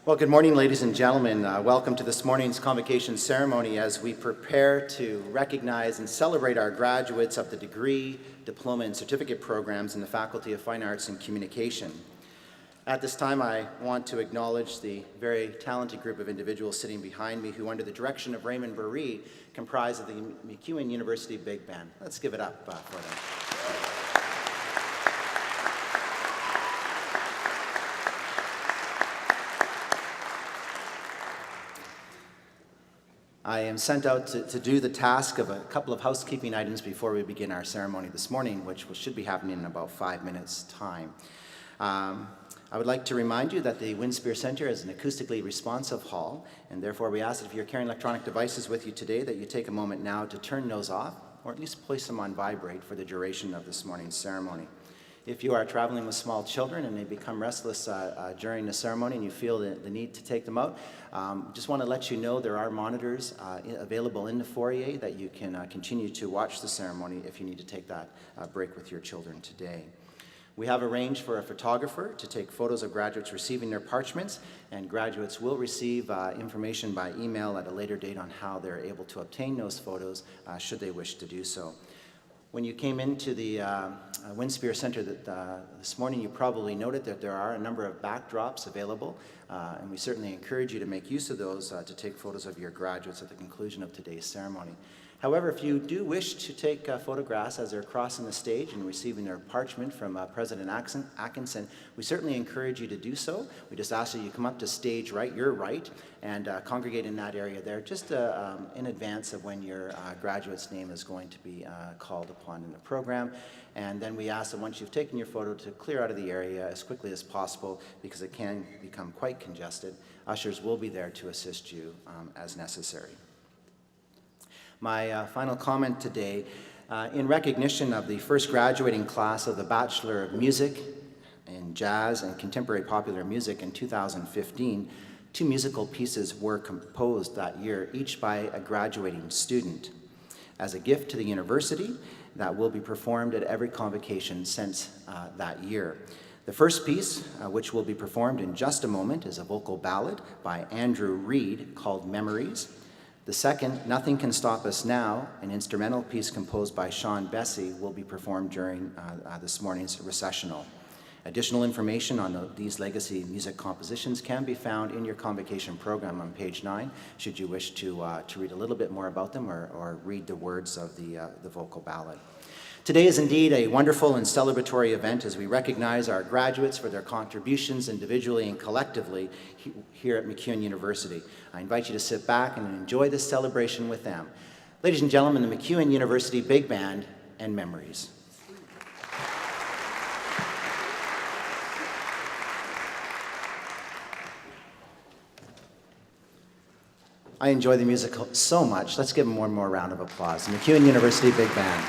Well, good morning, ladies and gentlemen. Welcome to this morning's Convocation ceremony as we prepare to recognize and celebrate our graduates of the degree, diploma, and certificate programs in the Faculty of Fine Arts and Communication. At this time, I want to acknowledge the very talented group of individuals sitting behind me who, under the direction of Raymond Buree, comprise of the MacEwan University Big Band. Let's give it up for them. I am sent out to do the task of a couple of housekeeping items before we begin our ceremony this morning, which should be happening in about 5 minutes' time. I would like to remind you that the Winspear Center is an acoustically responsive hall, and therefore we ask that if you're carrying electronic devices with you today that you take a moment now to turn those off, or at least place them on vibrate for the duration of this morning's ceremony. If you are traveling with small children and they become restless during the ceremony and you feel the need to take them out, just want to let you know there are monitors available in the foyer that you can continue to watch the ceremony if you need to take that break with your children today. We have arranged for a photographer to take photos of graduates receiving their parchments, and graduates will receive information by email at a later date on how they're able to obtain those photos should they wish to do so. When you came into the Winspear Center this morning, you probably noted that there are a number of backdrops available, and we certainly encourage you to make use of those to take photos of your graduates at the conclusion of today's ceremony. However, if you do wish to take photographs as they're crossing the stage and receiving their parchment from President Atkinson, we certainly encourage you to do so. We just ask that you come up to stage right, your right, and congregate in that area there just in advance of when your graduate's name is going to be called upon in the program. And then we ask that once you've taken your photo to clear out of the area as quickly as possible because it can become quite congested. Ushers will be there to assist you as necessary. My final comment today, in recognition of the first graduating class of the Bachelor of Music in Jazz and Contemporary Popular Music in 2015, 2 musical pieces were composed that year, each by a graduating student, as a gift to the university that will be performed at every convocation since that year. The first piece, which will be performed in just a moment, is a vocal ballad by Andrew Reed called Memories. The second, Nothing Can Stop Us Now, an instrumental piece composed by Sean Bessie, will be performed during this morning's recessional. Additional information on these legacy music compositions can be found in your convocation program on page 9, should you wish to read a little bit more about them or read the words of the vocal ballad. Today is indeed a wonderful and celebratory event as we recognize our graduates for their contributions individually and collectively here at MacEwan University. I invite you to sit back and enjoy this celebration with them. Ladies and gentlemen, the MacEwan University Big Band and Memories. I enjoy the music so much. Let's give them one more round of applause. The MacEwan University Big Band.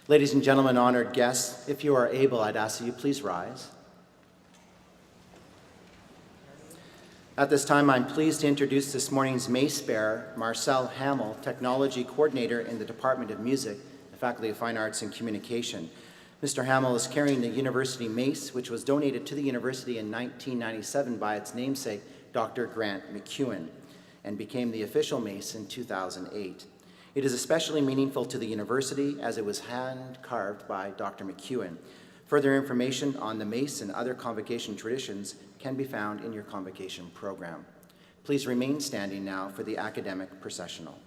Ladies and gentlemen, honored guests, if you are able, I'd ask that you please rise. At this time, I'm pleased to introduce this morning's mace bearer, Marcel Hamill, Technology Coordinator in the Department of Music, the Faculty of Fine Arts and Communication. Mr. Hamill is carrying the university mace, which was donated to the university in 1997 by its namesake, Dr. Grant MacEwan, and became the official mace in 2008. It is especially meaningful to the university as it was hand-carved by Dr. MacEwan. Further information on the mace and other convocation traditions can be found in your convocation program. Please remain standing now for the academic processional.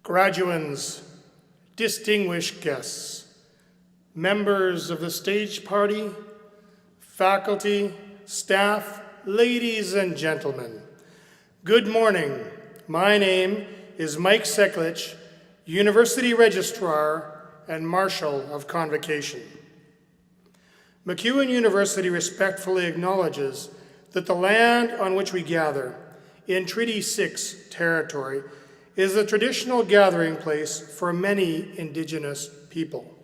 Graduands, distinguished guests, members of the stage party, faculty, staff, ladies and gentlemen, good morning. My name is Mike Seklich, University Registrar and Marshal of Convocation. MacEwan University respectfully acknowledges that the land on which we gather in Treaty 6 territory is a traditional gathering place for many Indigenous people.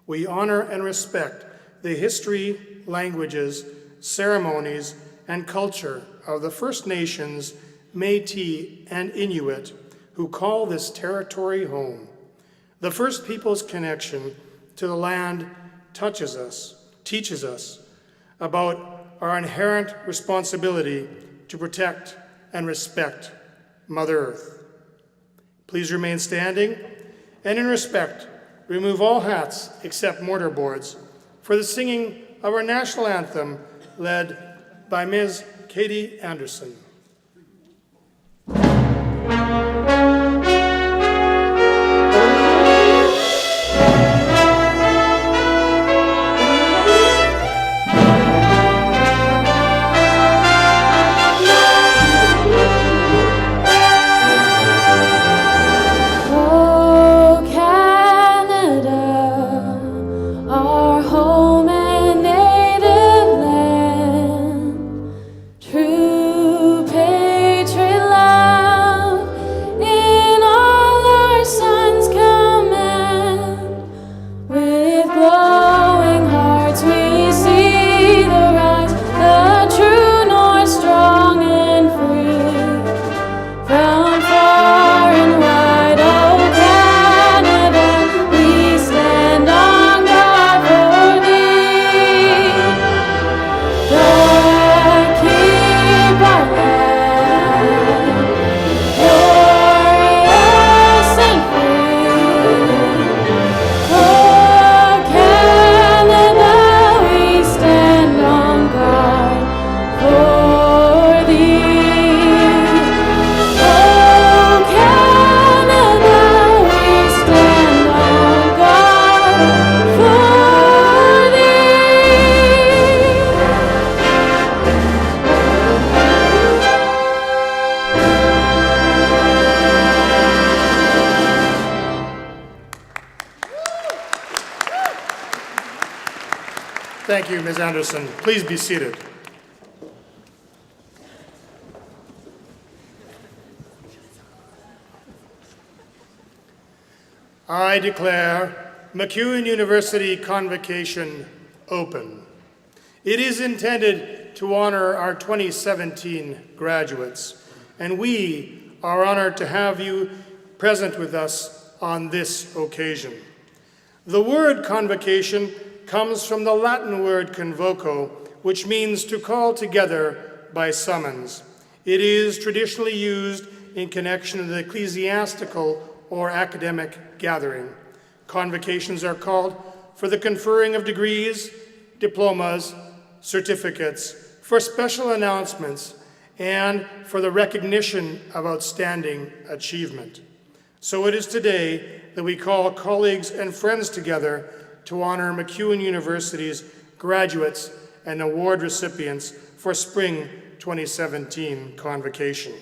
We honor and respect the history, languages, ceremonies, and culture of the First Nations, Métis, and Inuit who call this territory home. The First Peoples' connection to the land teaches us about our inherent responsibility to protect and respect Mother Earth. Please remain standing, and in respect, remove all hats except mortarboards for the singing of our national anthem led by Ms. Katie Anderson. Thank you, Ms. Anderson. Please be seated. I declare MacEwan University Convocation open. It is intended to honor our 2017 graduates, and we are honored to have you present with us on this occasion. The word convocation comes from the Latin word convoco, which means to call together by summons. It is traditionally used in connection with an ecclesiastical or academic gathering. Convocations are called for the conferring of degrees, diplomas, certificates, for special announcements, and for the recognition of outstanding achievement. So it is today that we call colleagues and friends together to honor MacEwan University's graduates and award recipients for Spring 2017 Convocation.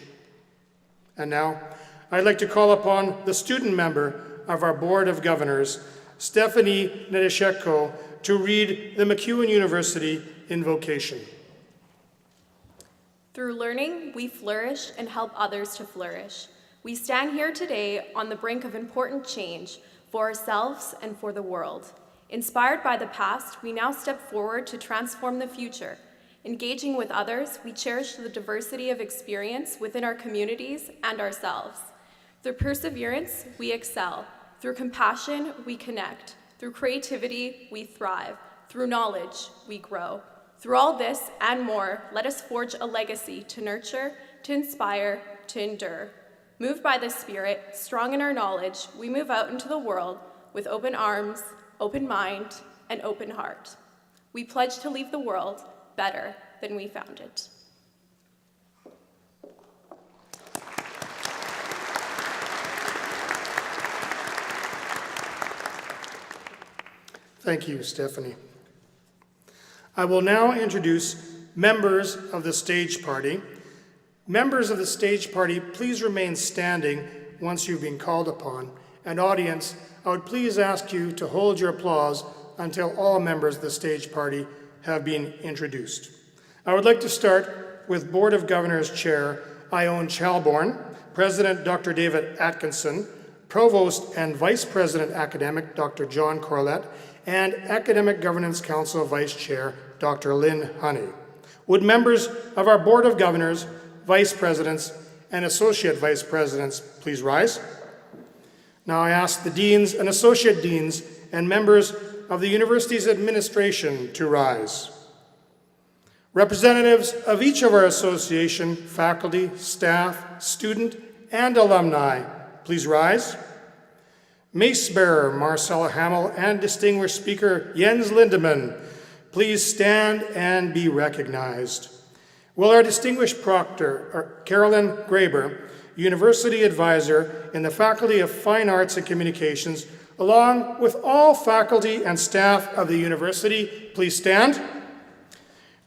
And now, I'd like to call upon the student member of our Board of Governors, Stephanie Nedesheko, to read the MacEwan University invocation. Through learning, we flourish and help others to flourish. We stand here today on the brink of important change for ourselves and for the world. Inspired by the past, we now step forward to transform the future. Engaging with others, we cherish the diversity of experience within our communities and ourselves. Through perseverance, we excel. Through compassion, we connect. Through creativity, we thrive. Through knowledge, we grow. Through all this and more, let us forge a legacy to nurture, to inspire, to endure. Moved by the Spirit, strong in our knowledge, we move out into the world with open arms, open mind, and open heart. We pledge to leave the world better than we found it. Thank you, Stephanie. I will now introduce members of the stage party. Members of the stage party, please remain standing once you've been called upon. And audience, I would please ask you to hold your applause until all members of the stage party have been introduced. I would like to start with Board of Governors Chair Ione Chalborn, President Dr. David Atkinson, Provost and Vice President Academic Dr. John Corlett, and Academic Governance Council Vice Chair Dr. Lynn Honey. Would members of our Board of Governors, Vice Presidents, and Associate Vice Presidents please rise? Now I ask the Deans and Associate Deans and members of the University's administration to rise. Representatives of each of our association, faculty, staff, student, and alumni, please rise. Mace bearer Marcella Hamill and distinguished speaker Jens Lindemann, please stand and be recognized. Will our distinguished proctor, Carolyn Graber, University Advisor in the Faculty of Fine Arts and Communications, along with all faculty and staff of the university, please stand.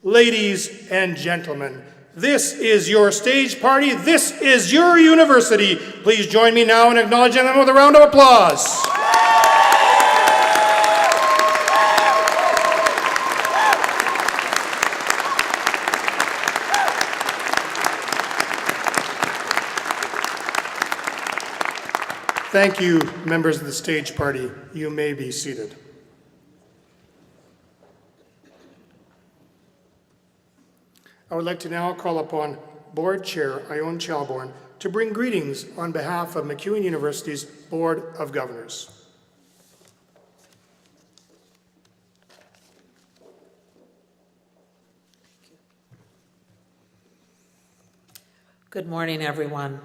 Ladies and gentlemen, this is your stage party. This is your university. Please join me now in acknowledging them with a round of applause. Thank you, members of the stage party. You may be seated. I would like to now call upon Board Chair Ione Chalborn to bring greetings on behalf of MacEwan University's Board of Governors. Good morning, everyone.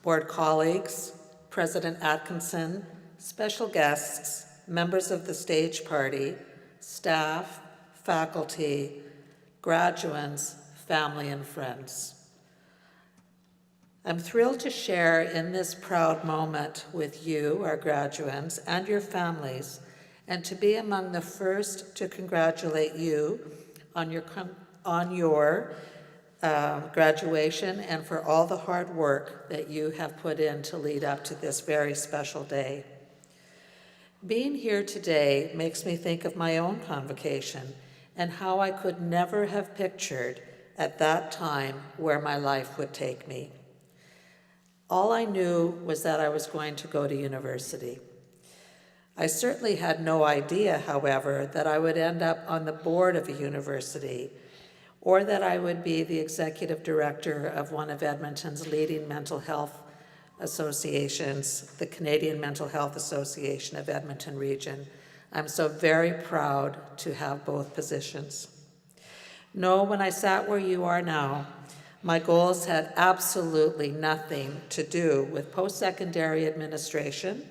Board colleagues, President Atkinson, special guests, members of the stage party, staff, faculty, graduates, family, and friends. I'm thrilled to share in this proud moment with you, our graduates, and your families, and to be among the first to congratulate you on your graduation and for all the hard work that you have put in to lead up to this very special day. Being here today makes me think of my own convocation and how I could never have pictured at that time where my life would take me. All I knew was that I was going to go to university. I certainly had no idea, however, that I would end up on the board of a university or that I would be the executive director of one of Edmonton's leading mental health associations, the Canadian Mental Health Association of Edmonton Region. I'm so very proud to have both positions. No, when I sat where you are now, my goals had absolutely nothing to do with post-secondary administration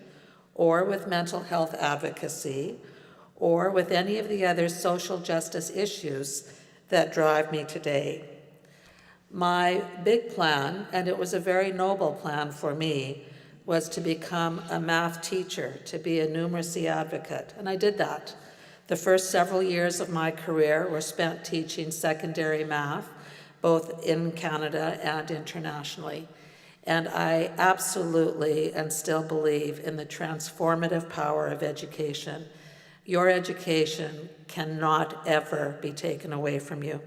or with mental health advocacy or with any of the other social justice issues that drive me today. My big plan, and it was a very noble plan for me, was to become a math teacher, to be a numeracy advocate, and I did that. The first several years of my career were spent teaching secondary math, both in Canada and internationally. And I absolutely and still believe in the transformative power of education. Your education cannot ever be taken away from you.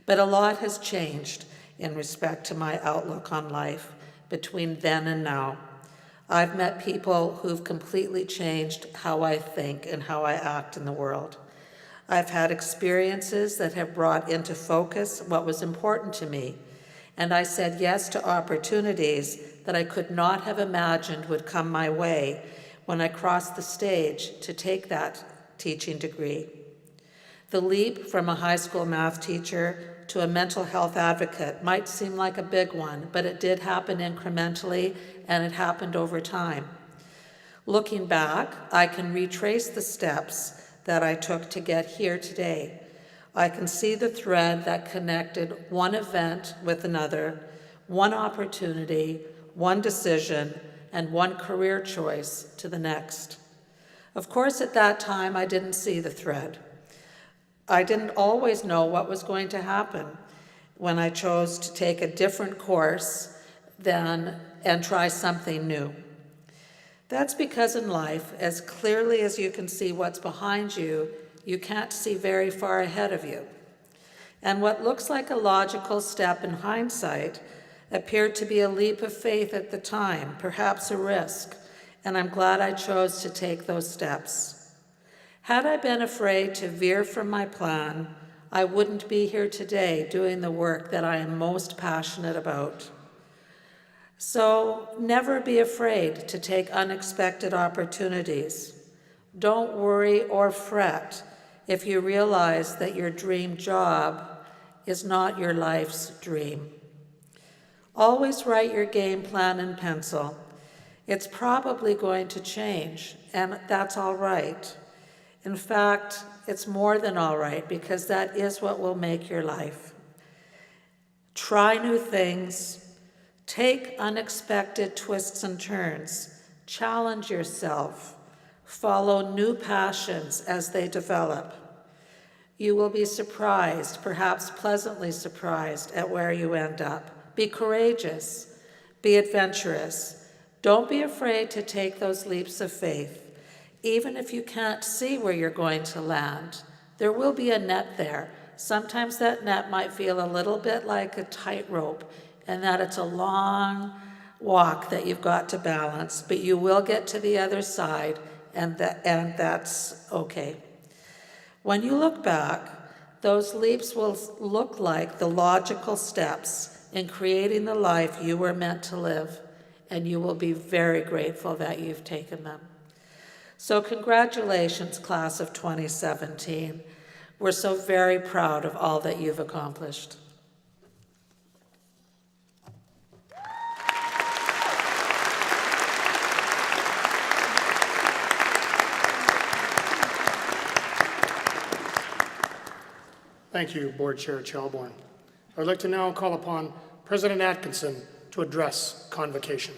But a lot has changed in respect to my outlook on life between then and now. I've met people who've completely changed how I think and how I act in the world. I've had experiences that have brought into focus what was important to me, and I said yes to opportunities that I could not have imagined would come my way when I crossed the stage to take that teaching degree. The leap from a high school math teacher to a mental health advocate might seem like a big one, but it did happen incrementally, and it happened over time. Looking back, I can retrace the steps that I took to get here today. I can see the thread that connected one event with another, one opportunity, one decision, and one career choice to the next. Of course, at that time, I didn't see the thread. I didn't always know what was going to happen when I chose to take a different course and try something new. That's because in life, as clearly as you can see what's behind you, you can't see very far ahead of you. And what looks like a logical step in hindsight appeared to be a leap of faith at the time, perhaps a risk, and I'm glad I chose to take those steps. Had I been afraid to veer from my plan, I wouldn't be here today doing the work that I am most passionate about. So never be afraid to take unexpected opportunities. Don't worry or fret if you realize that your dream job is not your life's dream. Always write your game plan in pencil. It's probably going to change, and that's all right. In fact, it's more than all right, because that is what will make your life. Try new things, take unexpected twists and turns, challenge yourself, follow new passions as they develop. You will be surprised, perhaps pleasantly surprised, at where you end up. Be courageous, be adventurous. Don't be afraid to take those leaps of faith. Even if you can't see where you're going to land, there will be a net there. Sometimes that net might feel a little bit like a tightrope, and that it's a long walk that you've got to balance, but you will get to the other side, and that's okay. When you look back, those leaps will look like the logical steps in creating the life you were meant to live, and you will be very grateful that you've taken them. So congratulations, class of 2017. We're so very proud of all that you've accomplished. Thank you, Board Chair Chalborn. I'd like to now call upon President Atkinson to address Convocation.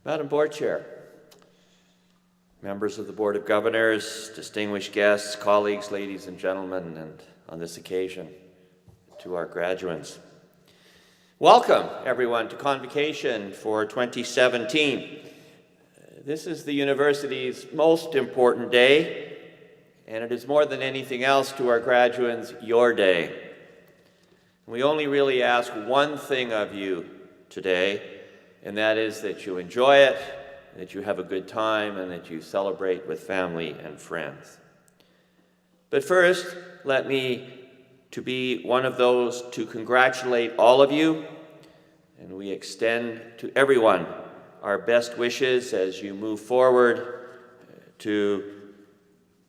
Madam Board Chair, members of the Board of Governors, distinguished guests, colleagues, ladies and gentlemen, and on this occasion, to our graduates. Welcome, everyone, to Convocation for 2017. This is the university's most important day, and it is more than anything else to our graduates, your day. We only really ask one thing of you today, and that is that you enjoy it, that you have a good time, and that you celebrate with family and friends. But first, let me to be one of those to congratulate all of you, and we extend to everyone our best wishes as you move forward to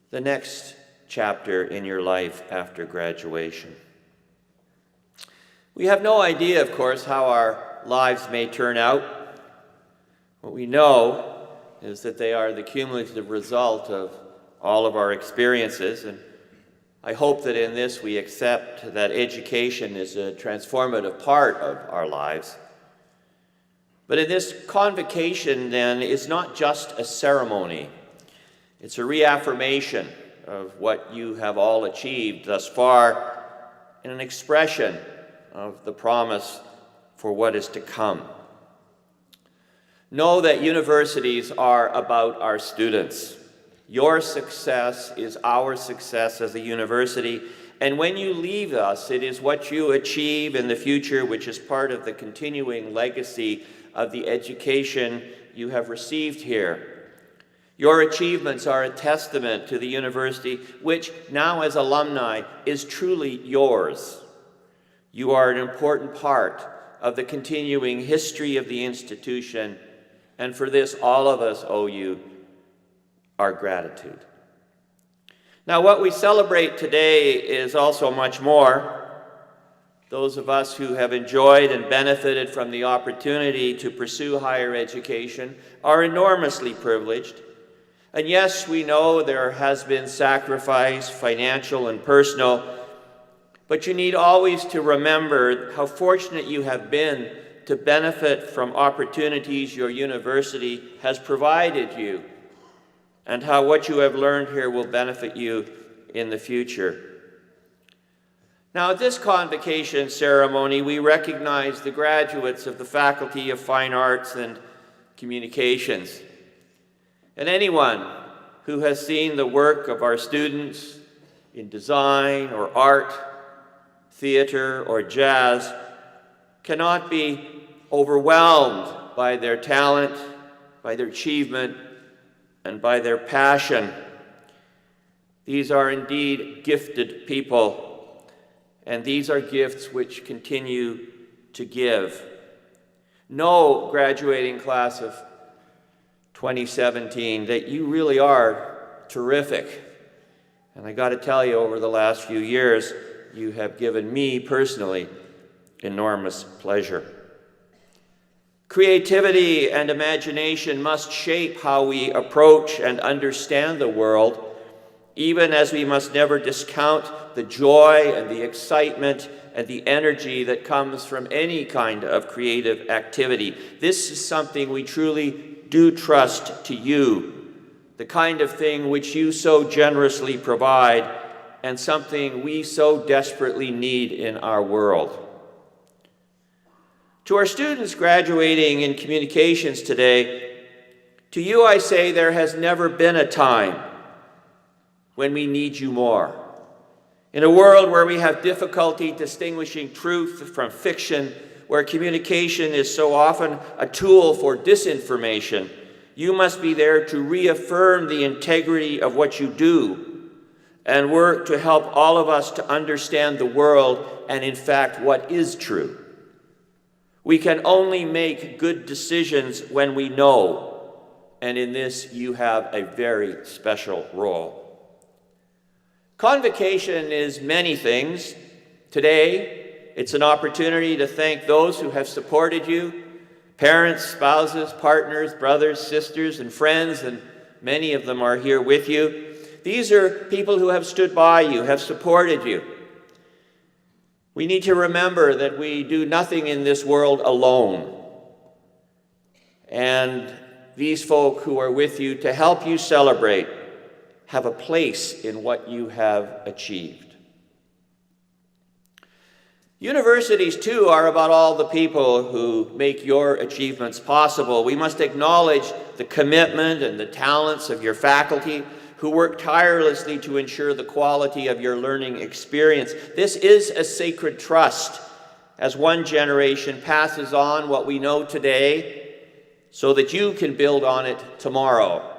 the next chapter in your life after graduation. We have no idea, of course, how our lives may turn out. What we know is that they are the cumulative result of all of our experiences, and I hope that in this we accept that education is a transformative part of our lives. But in this convocation, then, is not just a ceremony. It's a reaffirmation of what you have all achieved thus far, and an expression of the promise for what is to come. Know that universities are about our students. Your success is our success as a university, and when you leave us, it is what you achieve in the future which is part of the continuing legacy of the education you have received here. Your achievements are a testament to the university, which now as alumni is truly yours. You are an important part of the continuing history of the institution, and for this all of us owe you our gratitude. Now, what we celebrate today is also much more. Those of us who have enjoyed and benefited from the opportunity to pursue higher education are enormously privileged. And yes, we know there has been sacrifice, financial and personal, but you need always to remember how fortunate you have been to benefit from opportunities your university has provided you, and how what you have learned here will benefit you in the future. Now, at this convocation ceremony, we recognize the graduates of the Faculty of Fine Arts and Communications. And anyone who has seen the work of our students in design or art, theater or jazz cannot be overwhelmed by their talent, by their achievement, and by their passion. These are indeed gifted people, and these are gifts which continue to give. Know, graduating class of 2017, that you really are terrific. And I got to tell you, over the last few years, you have given me personally enormous pleasure. Creativity and imagination must shape how we approach and understand the world, even as we must never discount the joy and the excitement and the energy that comes from any kind of creative activity. This is something we truly do trust to you, the kind of thing which you so generously provide, and something we so desperately need in our world. To our students graduating in communications today, to you I say there has never been a time when we need you more. In a world where we have difficulty distinguishing truth from fiction, where communication is so often a tool for disinformation, you must be there to reaffirm the integrity of what you do and work to help all of us to understand the world and, in fact, what is true. We can only make good decisions when we know, and in this you have a very special role. Convocation is many things. Today, it's an opportunity to thank those who have supported you, parents, spouses, partners, brothers, sisters, and friends, and many of them are here with you. These are people who have stood by you, have supported you. We need to remember that we do nothing in this world alone. And these folk who are with you to help you celebrate have a place in what you have achieved. Universities, too, are about all the people who make your achievements possible. We must acknowledge the commitment and the talents of your faculty who work tirelessly to ensure the quality of your learning experience. This is a sacred trust as one generation passes on what we know today so that you can build on it tomorrow.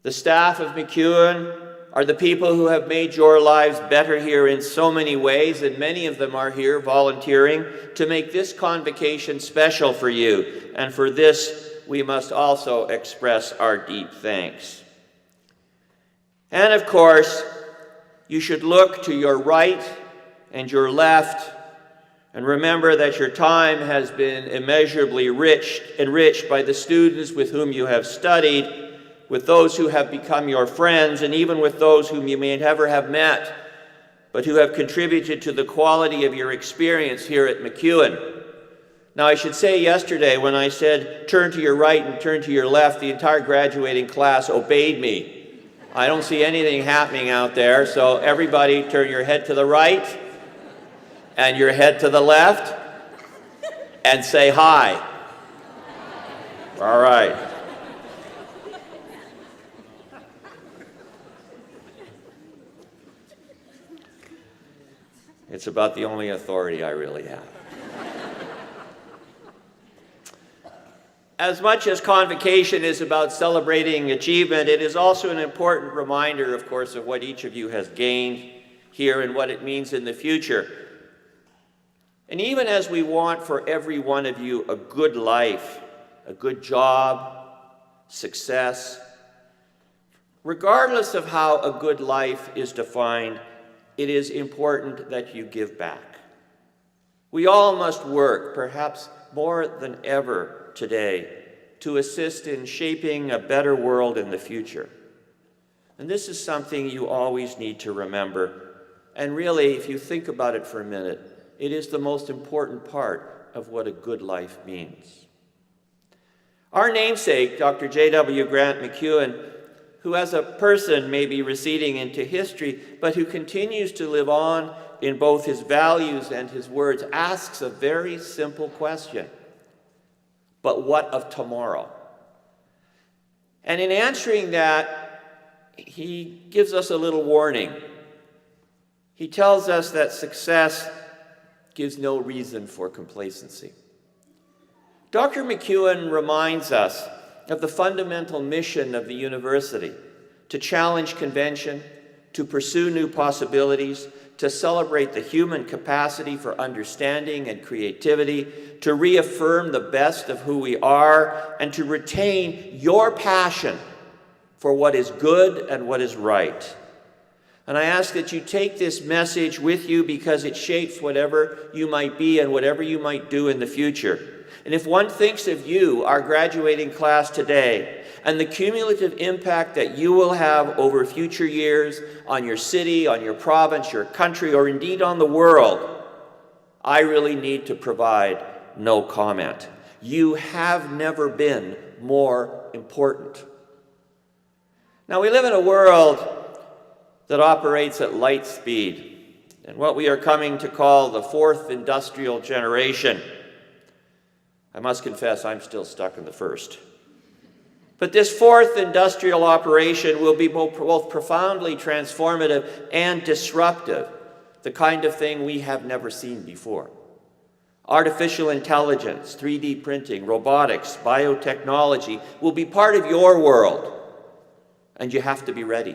The staff of MacEwan are the people who have made your lives better here in so many ways, and many of them are here volunteering to make this convocation special for you. And for this, we must also express our deep thanks. And of course, you should look to your right and your left and remember that your time has been immeasurably enriched by the students with whom you have studied, with those who have become your friends, and even with those whom you may never have met, but who have contributed to the quality of your experience here at MacEwan. Now, I should say yesterday when I said, turn to your right and turn to your left, the entire graduating class obeyed me. I don't see anything happening out there, so everybody turn your head to the right and your head to the left and say hi. All right. It's about the only authority I really have. As much as Convocation is about celebrating achievement, it is also an important reminder, of course, of what each of you has gained here and what it means in the future. And even as we want for every one of you a good life, a good job, success, regardless of how a good life is defined, it is important that you give back. We all must work, perhaps more than ever today, to assist in shaping a better world in the future. And this is something you always need to remember. And really, if you think about it for a minute, it is the most important part of what a good life means. Our namesake, Dr. J.W. Grant McEwen, who as a person may be receding into history, but who continues to live on in both his values and his words, asks a very simple question. But what of tomorrow? And in answering that, he gives us a little warning. He tells us that success gives no reason for complacency. Dr. McEwen reminds us of the fundamental mission of the university: to challenge convention, to pursue new possibilities, to celebrate the human capacity for understanding and creativity, to reaffirm the best of who we are, and to retain your passion for what is good and what is right. And I ask that you take this message with you because it shapes whatever you might be and whatever you might do in the future. And if one thinks of you, our graduating class today, and the cumulative impact that you will have over future years on your city, on your province, your country, or indeed on the world, I really need to provide no comment. You have never been more important. Now, we live in a world that operates at light speed, and what we are coming to call the fourth industrial generation. I must confess, I'm still stuck in the first. But this fourth industrial operation will be both profoundly transformative and disruptive, the kind of thing we have never seen before. Artificial intelligence, 3D printing, robotics, biotechnology will be part of your world, and you have to be ready.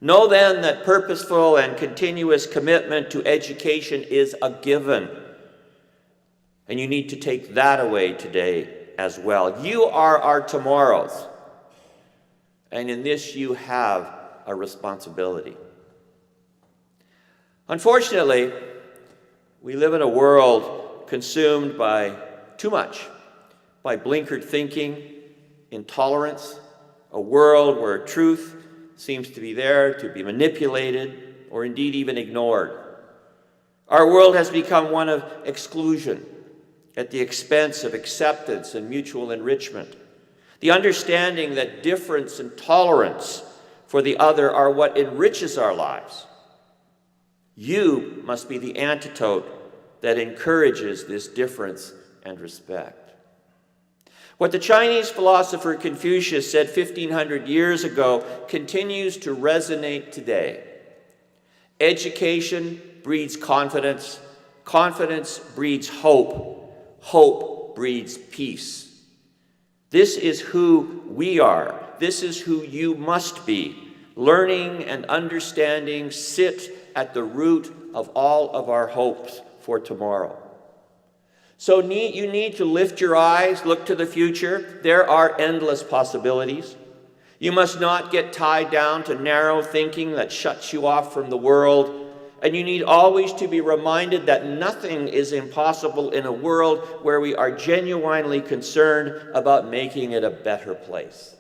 Know then that purposeful and continuous commitment to education is a given, and you need to take that away today as well. You are our tomorrows, and in this you have a responsibility. Unfortunately, we live in a world consumed by too much, by blinkered thinking, intolerance, a world where truth seems to be there to be manipulated or indeed even ignored. Our world has become one of exclusion at the expense of acceptance and mutual enrichment. The understanding that difference and tolerance for the other are what enriches our lives. You must be the antidote that encourages this difference and respect. What the Chinese philosopher Confucius said 1,500 years ago continues to resonate today. Education breeds confidence, confidence breeds hope, hope breeds peace. This is who we are. This is who you must be. Learning and understanding sit at the root of all of our hopes for tomorrow. So you need to lift your eyes, look to the future. There are endless possibilities. You must not get tied down to narrow thinking that shuts you off from the world. And you need always to be reminded that nothing is impossible in a world where we are genuinely concerned about making it a better place.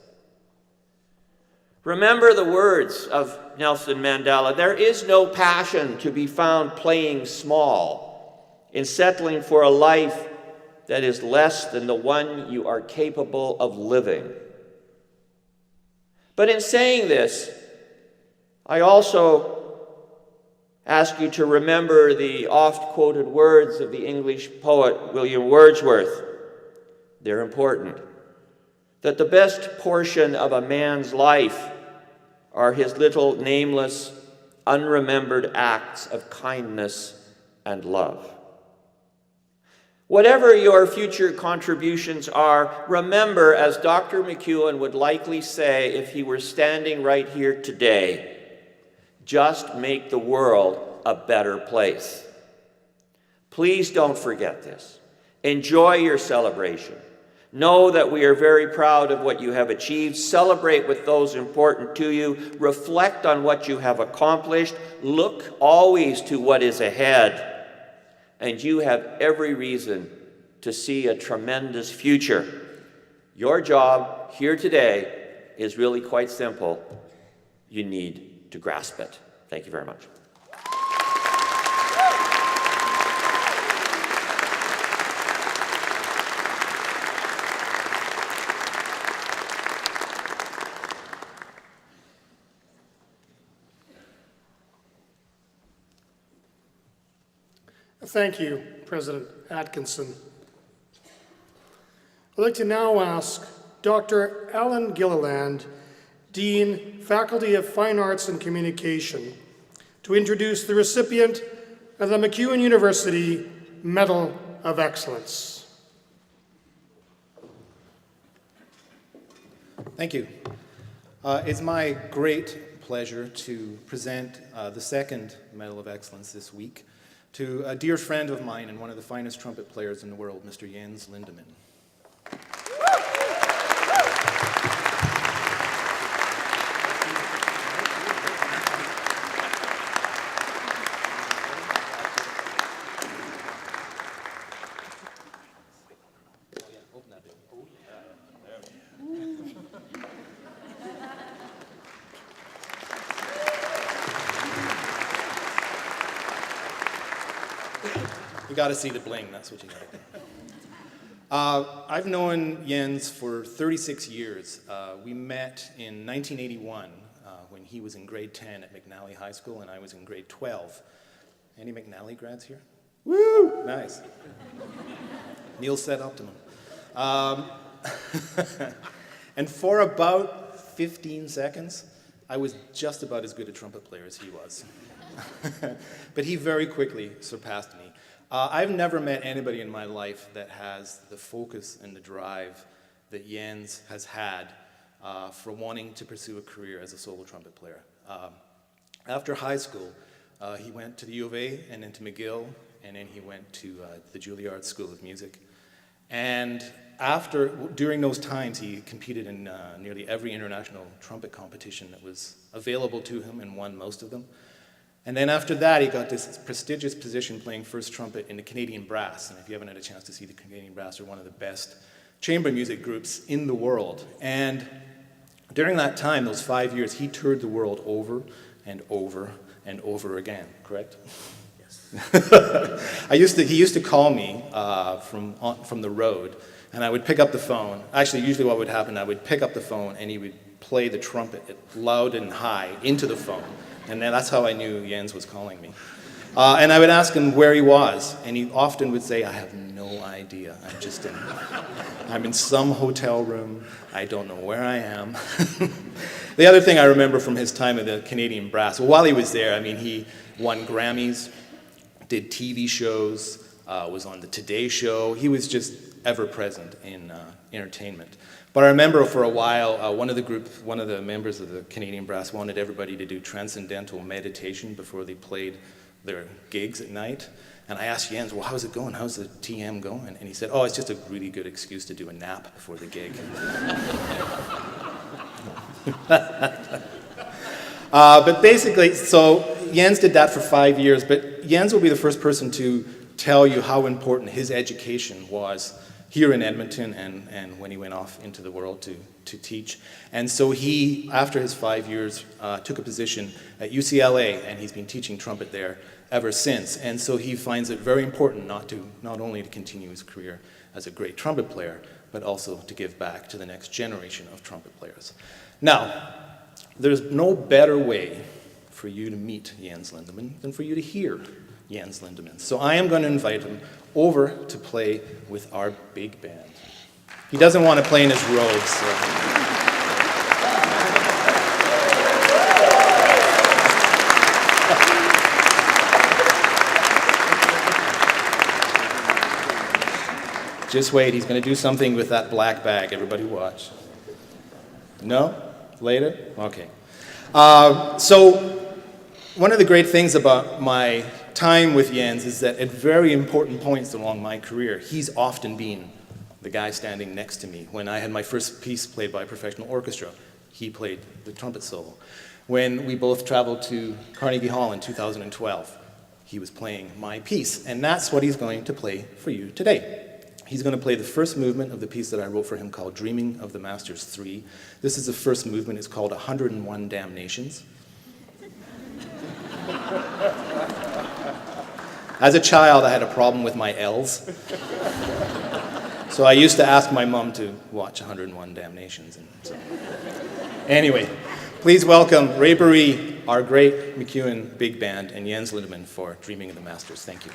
Remember the words of Nelson Mandela. There is no passion to be found playing small, in settling for a life that is less than the one you are capable of living. But in saying this, I also ask you to remember the oft-quoted words of the English poet William Wordsworth. They're important. That the best portion of a man's life are his little nameless, unremembered acts of kindness and love. Whatever your future contributions are, remember, as Dr. McEwen would likely say if he were standing right here today, just make the world a better place. Please don't forget this. Enjoy your celebration. Know that we are very proud of what you have achieved. Celebrate with those important to you. Reflect on what you have accomplished. Look always to what is ahead. And you have every reason to see a tremendous future Your job here today is really quite simple. You need to grasp it. Thank you very much. Thank you, President Atkinson. I'd like to now ask Dr. Alan Gilliland, Dean, Faculty of Fine Arts and Communication, to introduce the recipient of the MacEwan University Medal of Excellence. Thank you. It's my great pleasure to present the second Medal of Excellence this week to a dear friend of mine and one of the finest trumpet players in the world, Mr. Jens Lindemann. You got to see the bling, that's what you got to do. I've known Jens for 36 years. We met in 1981 when he was in grade 10 at McNally High School and I was in grade 12. Any McNally grads here? Woo! Nice. Neil said optimum. And for about 15 seconds, I was just about as good a trumpet player as he was. But he very quickly surpassed me. I've never met anybody in my life that has the focus and the drive that Jens has had for wanting to pursue a career as a solo trumpet player. After high school, he went to the U of A and then to McGill, and then he went to the Juilliard School of Music. And during those times, he competed in nearly every international trumpet competition that was available to him and won most of them. And then after that, he got this prestigious position playing first trumpet in the Canadian Brass. And if you haven't had a chance to see the Canadian Brass, they're one of the best chamber music groups in the world. And during that time, those 5 years, he toured the world over and over and over again, correct? Yes. He used to call me from the road, and I would pick up the phone. Actually, usually what would happen, I would pick up the phone, and he would play the trumpet loud and high into the phone. And then that's how I knew Jens was calling me. And I would ask him where he was, and he often would say, I have no idea. I'm in some hotel room. I don't know where I am. The other thing I remember from his time at the Canadian Brass, well, while he was there, I mean, he won Grammys, did TV shows, was on the Today Show. He was just ever present in entertainment. But I remember for a while, one of the members of the Canadian Brass wanted everybody to do transcendental meditation before they played their gigs at night. And I asked Jens, well, how's it going? How's the TM going? And he said, oh, it's just a really good excuse to do a nap before the gig. But basically, so Jens did that for 5 years, but Jens will be the first person to tell you how important his education was here in Edmonton and when he went off into the world to teach. And so he, after his 5 years, took a position at UCLA, and he's been teaching trumpet there ever since. And so he finds it very important not only to continue his career as a great trumpet player, but also to give back to the next generation of trumpet players. Now, there's no better way for you to meet Jens Lindemann than for you to hear Jens Lindemann. So I am going to invite him over to play with our big band. He doesn't want to play in his robes, so. Just wait, he's going to do something with that black bag. Everybody watch. No? Later? Okay. So one of the great things about my time with Jens is that at very important points along my career, he's often been the guy standing next to me. When I had my first piece played by a professional orchestra, he played the trumpet solo. When we both traveled to Carnegie Hall in 2012, he was playing my piece. And that's what he's going to play for you today. He's going to play the first movement of the piece that I wrote for him called Dreaming of the Masters 3. This is the first movement. It's called 101 Damnations. As a child, I had a problem with my L's. So I used to ask my mom to watch 101 Damnations. And so. Anyway, please welcome Ray Barrie, our great McEwen Big Band, and Jens Lindemann for Dreaming of the Masters. Thank you.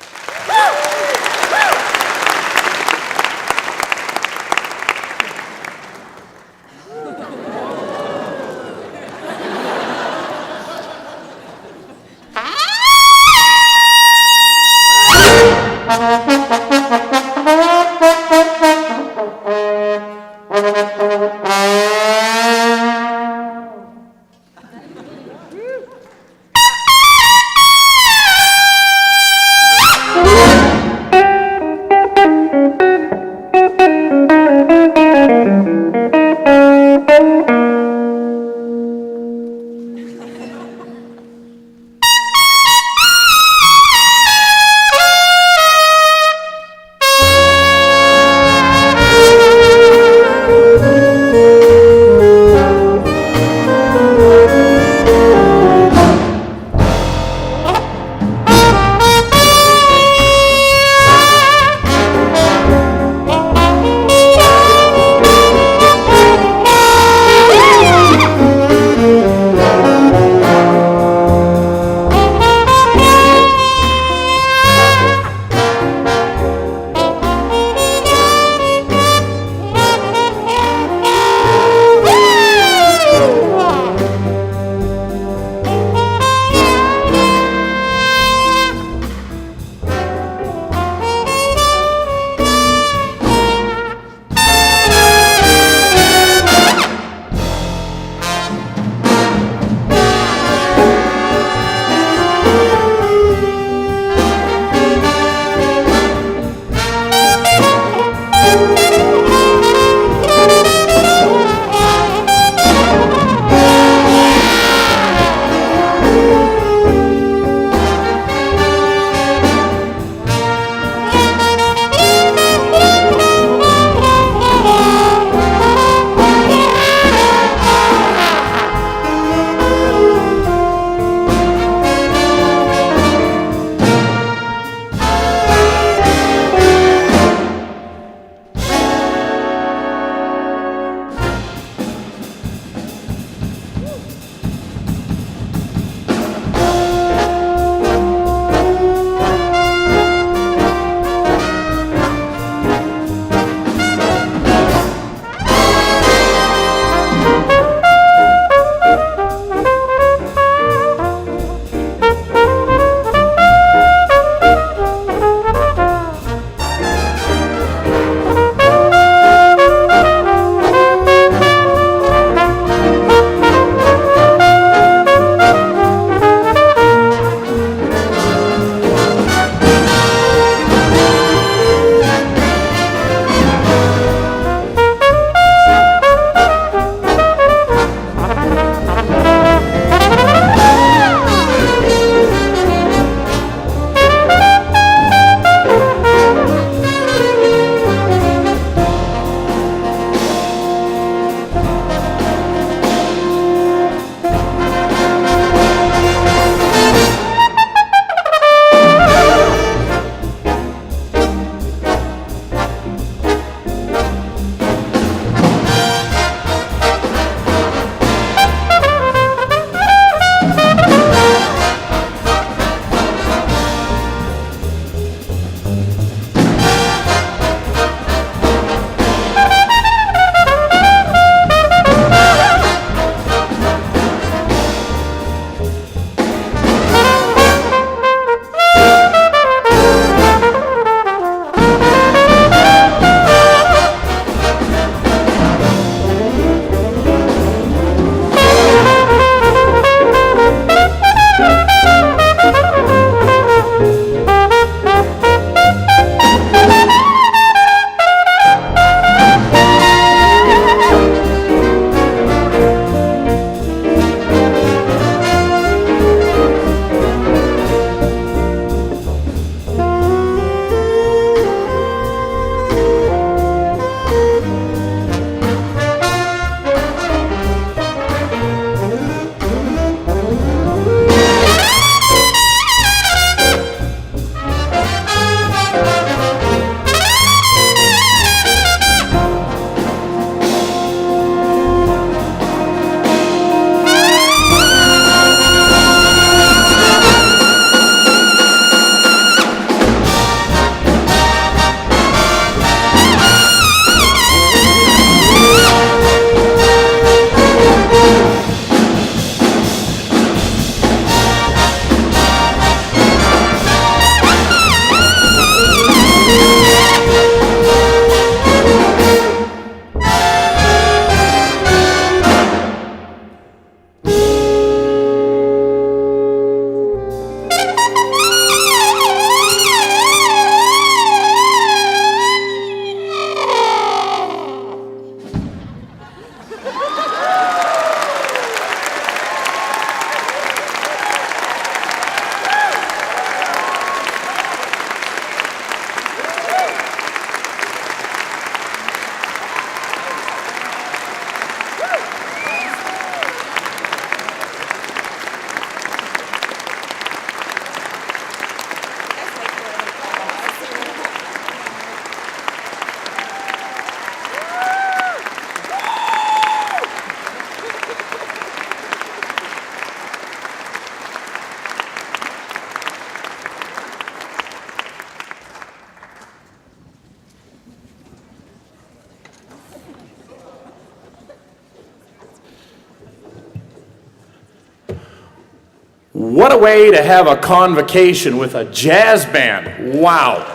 What a way to have a convocation with a jazz band. Wow.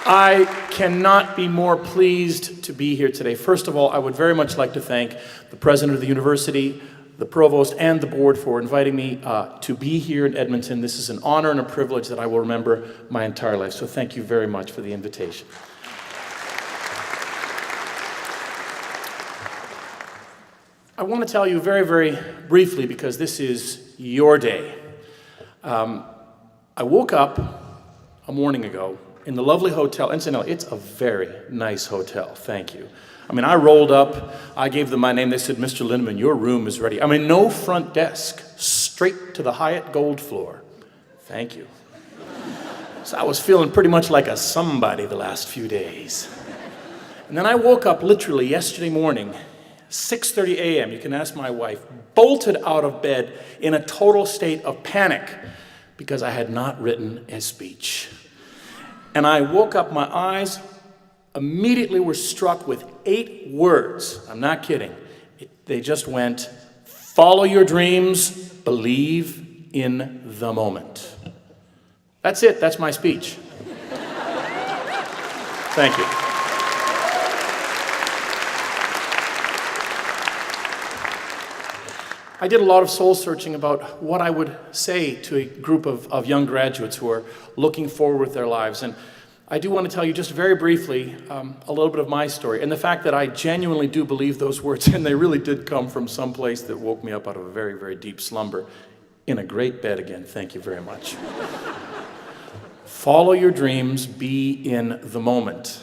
I cannot be more pleased to be here today. First of all, I would very much like to thank the president of the university, the provost, and the board for inviting me to be here in Edmonton. This is an honor and a privilege that I will remember my entire life. So thank you very much for the invitation. I want to tell you very, very briefly, because this is your day. I woke up a morning ago in the lovely hotel. Incidentally, it's a very nice hotel, thank you. I mean, I rolled up, I gave them my name, they said, Mr. Lindeman, your room is ready. I mean, no front desk, straight to the Hyatt Gold floor. Thank you. So I was feeling pretty much like a somebody the last few days. And then I woke up literally yesterday morning, 6:30 a.m., you can ask my wife, bolted out of bed in a total state of panic because I had not written a speech. And I woke up, my eyes immediately were struck with 8 words. I'm not kidding. They just went, follow your dreams, believe in the moment. That's it, that's my speech. Thank you. I did a lot of soul searching about what I would say to a group of young graduates who are looking forward with their lives. And I do want to tell you just very briefly a little bit of my story and the fact that I genuinely do believe those words, and they really did come from some place that woke me up out of a very, very deep slumber in a great bed again. Thank you very much. Follow your dreams, be in the moment.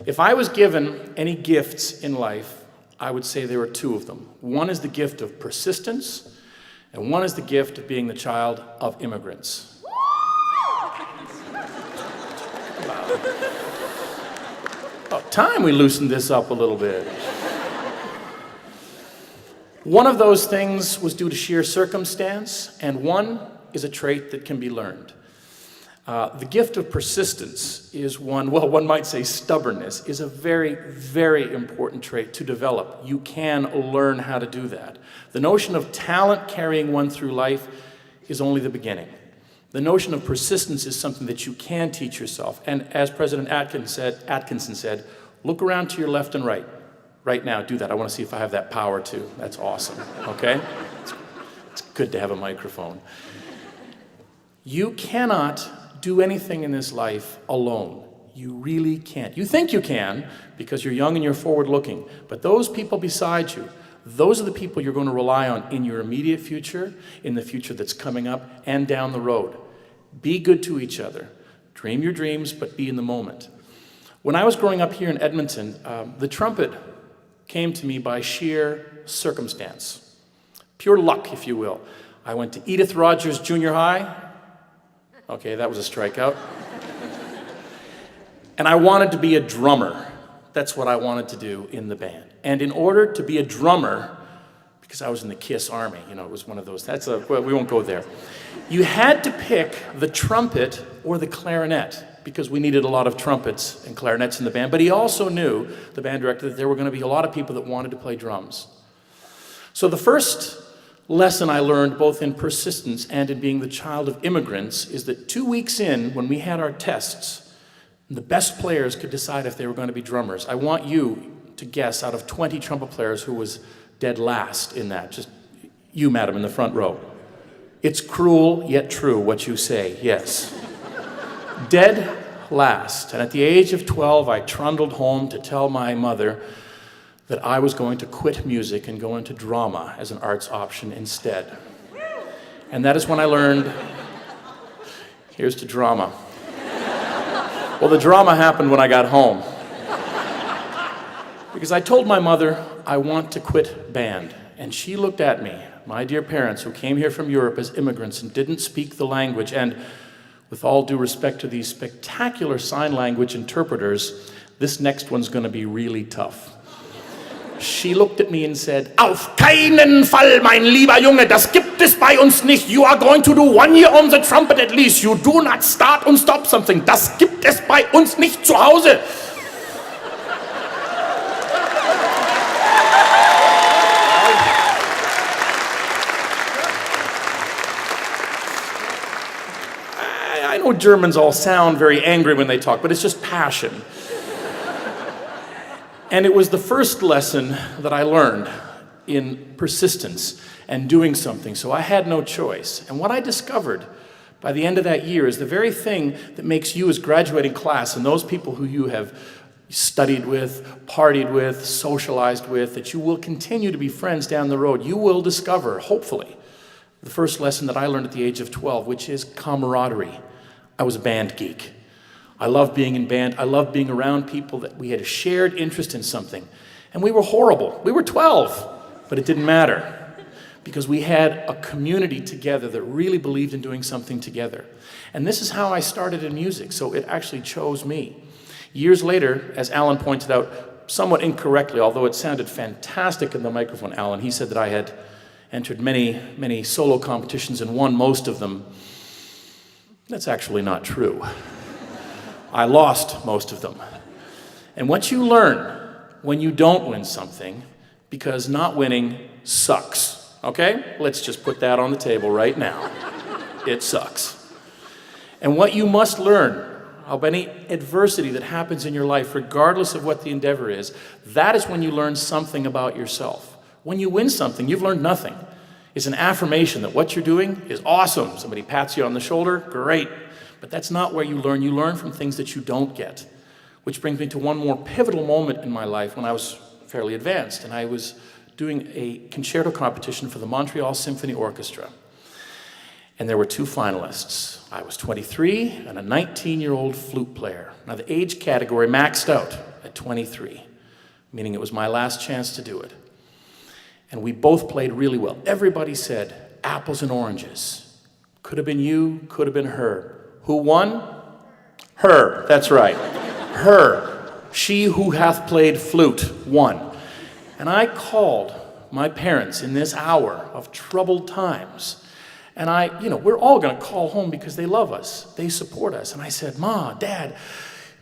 If I was given any gifts in life, I would say there are 2 of them. One is the gift of persistence, and one is the gift of being the child of immigrants. About time we loosened this up a little bit. One of those things was due to sheer circumstance, and one is a trait that can be learned. The gift of persistence is one might say stubbornness, is a very, very important trait to develop. You can learn how to do that. The notion of talent carrying one through life is only the beginning. The notion of persistence is something that you can teach yourself. And as President Atkinson said, look around to your left and right. Right now, do that. I want to see if I have that power too. That's awesome, okay? It's good to have a microphone. You cannot do anything in this life alone. You really can't. You think you can because you're young and you're forward-looking, but those people beside you, those are the people you're going to rely on in your immediate future, in the future that's coming up, and down the road. Be good to each other. Dream your dreams, but be in the moment. When I was growing up here in Edmonton, the trumpet came to me by sheer circumstance. Pure luck, if you will. I went to Edith Rogers Junior High. Okay, that was a strikeout. And I wanted to be a drummer. That's what I wanted to do in the band. And in order to be a drummer, because I was in the KISS Army, it was one of those, we won't go there. You had to pick the trumpet or the clarinet, because we needed a lot of trumpets and clarinets in the band. But he also knew, the band director, that there were going to be a lot of people that wanted to play drums. So the first lesson I learned, both in persistence and in being the child of immigrants, is that 2 weeks in, when we had our tests, the best players could decide if they were going to be drummers. I want you to guess, out of 20 trumpet players, who was dead last in that. Just you, madam, in the front row. It's cruel, yet true, what you say, yes. Dead last. And at the age of 12, I trundled home to tell my mother that I was going to quit music and go into drama as an arts option instead. And that is when I learned, here's to drama. Well, the drama happened when I got home. Because I told my mother, I want to quit band. And she looked at me, my dear parents, who came here from Europe as immigrants and didn't speak the language. And with all due respect to these spectacular sign language interpreters, this next one's going to be really tough. She looked at me and said, Auf keinen Fall, mein lieber Junge, das gibt es bei uns nicht. You are going to do 1 year on the trumpet at least. You do not start and stop something. Das gibt es bei uns nicht zu Hause. know Germans all sound very angry when they talk, but it's just passion. And it was the first lesson that I learned in persistence and doing something, so I had no choice. And what I discovered by the end of that year is the very thing that makes you as graduating class and those people who you have studied with, partied with, socialized with, that you will continue to be friends down the road. You will discover, hopefully, the first lesson that I learned at the age of 12, which is camaraderie. I was a band geek. I loved being in band. I loved being around people that we had a shared interest in something. And we were horrible. We were 12, but it didn't matter because we had a community together that really believed in doing something together. And this is how I started in music, so it actually chose me. Years later, as Alan pointed out, somewhat incorrectly, although it sounded fantastic in the microphone, Alan, he said that I had entered many solo competitions and won most of them. That's actually not true. I lost most of them. And what you learn when you don't win something, because not winning sucks, okay? Let's just put that on the table right now. It sucks. And what you must learn of any adversity that happens in your life, regardless of what the endeavor is, that is when you learn something about yourself. When you win something, you've learned nothing. It's an affirmation that what you're doing is awesome. Somebody pats you on the shoulder, great. But that's not where you learn. You learn from things that you don't get. Which brings me to one more pivotal moment in my life when I was fairly advanced, and I was doing a concerto competition for the Montreal Symphony Orchestra. And there were two finalists. I was 23 and a 19-year-old flute player. Now the age category maxed out at 23, meaning it was my last chance to do it. And we both played really well. Everybody said, apples and oranges. Could have been you, could have been her. Who won? Her, that's right. Her. She who hath played flute won. And I called my parents in this hour of troubled times. And we're all going to call home because they love us. They support us. And I said, Ma, Dad,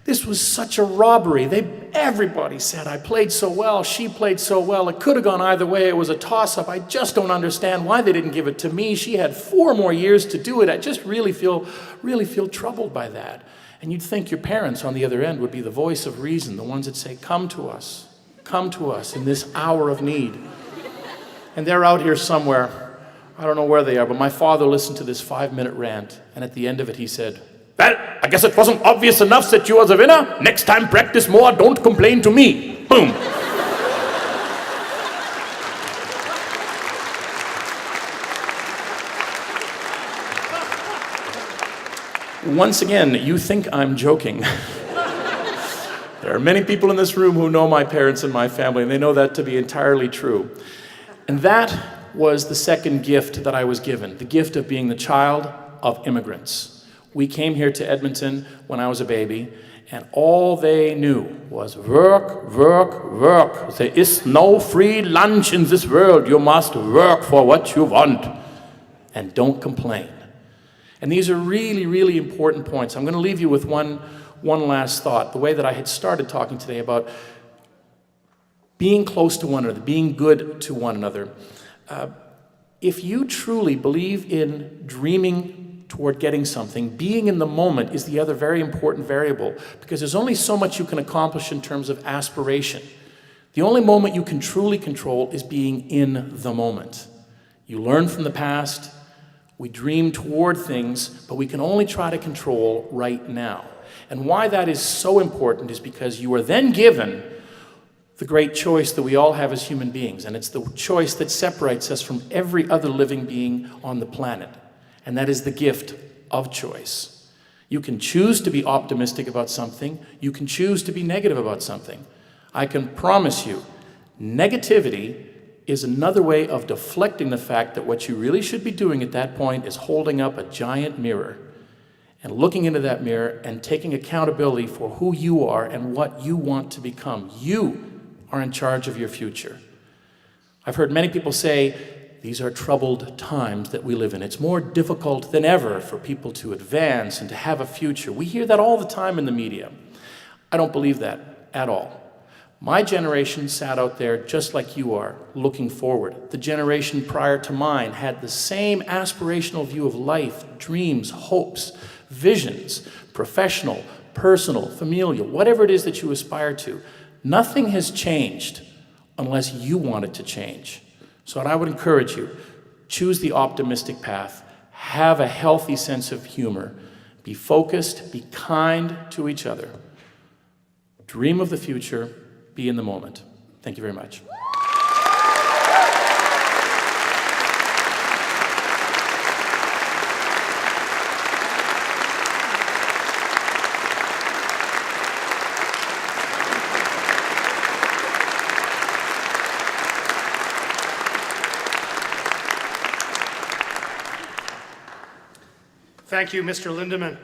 this was such a robbery. Everybody said I played so well. She played so well. It could have gone either way. It was a toss-up. I just don't understand why they didn't give it to me. She had 4 more years to do it. I just really feel troubled by that. And you'd think your parents on the other end would be the voice of reason, the ones that say, come to us in this hour of need. And they're out here somewhere. I don't know where they are, but my father listened to this 5-minute rant, and at the end of it he said, well, I guess it wasn't obvious enough that you was a winner. Next time practice more, don't complain to me. Boom. Once again, you think I'm joking. There are many people in this room who know my parents and my family, and they know that to be entirely true. And that was the second gift that I was given, the gift of being the child of immigrants. We came here to Edmonton when I was a baby, and all they knew was work, work, work. There is no free lunch in this world. You must work for what you want, and don't complain. And these are really, really important points. I'm going to leave you with one last thought, the way that I had started talking today about being close to one another, being good to one another. If you truly believe in dreaming toward getting something, being in the moment is the other very important variable, because there's only so much you can accomplish in terms of aspiration. The only moment you can truly control is being in the moment. You learn from the past, we dream toward things, but we can only try to control right now. And why that is so important is because you are then given the great choice that we all have as human beings, and it's the choice that separates us from every other living being on the planet. And that is the gift of choice. You can choose to be optimistic about something. You can choose to be negative about something. I can promise you, negativity is another way of deflecting the fact that what you really should be doing at that point is holding up a giant mirror and looking into that mirror and taking accountability for who you are and what you want to become. You are in charge of your future. I've heard many people say, these are troubled times that we live in. It's more difficult than ever for people to advance and to have a future. We hear that all the time in the media. I don't believe that at all. My generation sat out there just like you are, looking forward. The generation prior to mine had the same aspirational view of life, dreams, hopes, visions, professional, personal, familial, whatever it is that you aspire to. Nothing has changed unless you want it to change. So I would encourage you, choose the optimistic path, have a healthy sense of humor, be focused, be kind to each other, dream of the future, be in the moment. Thank you very much. Thank you, Mr. Lindemann,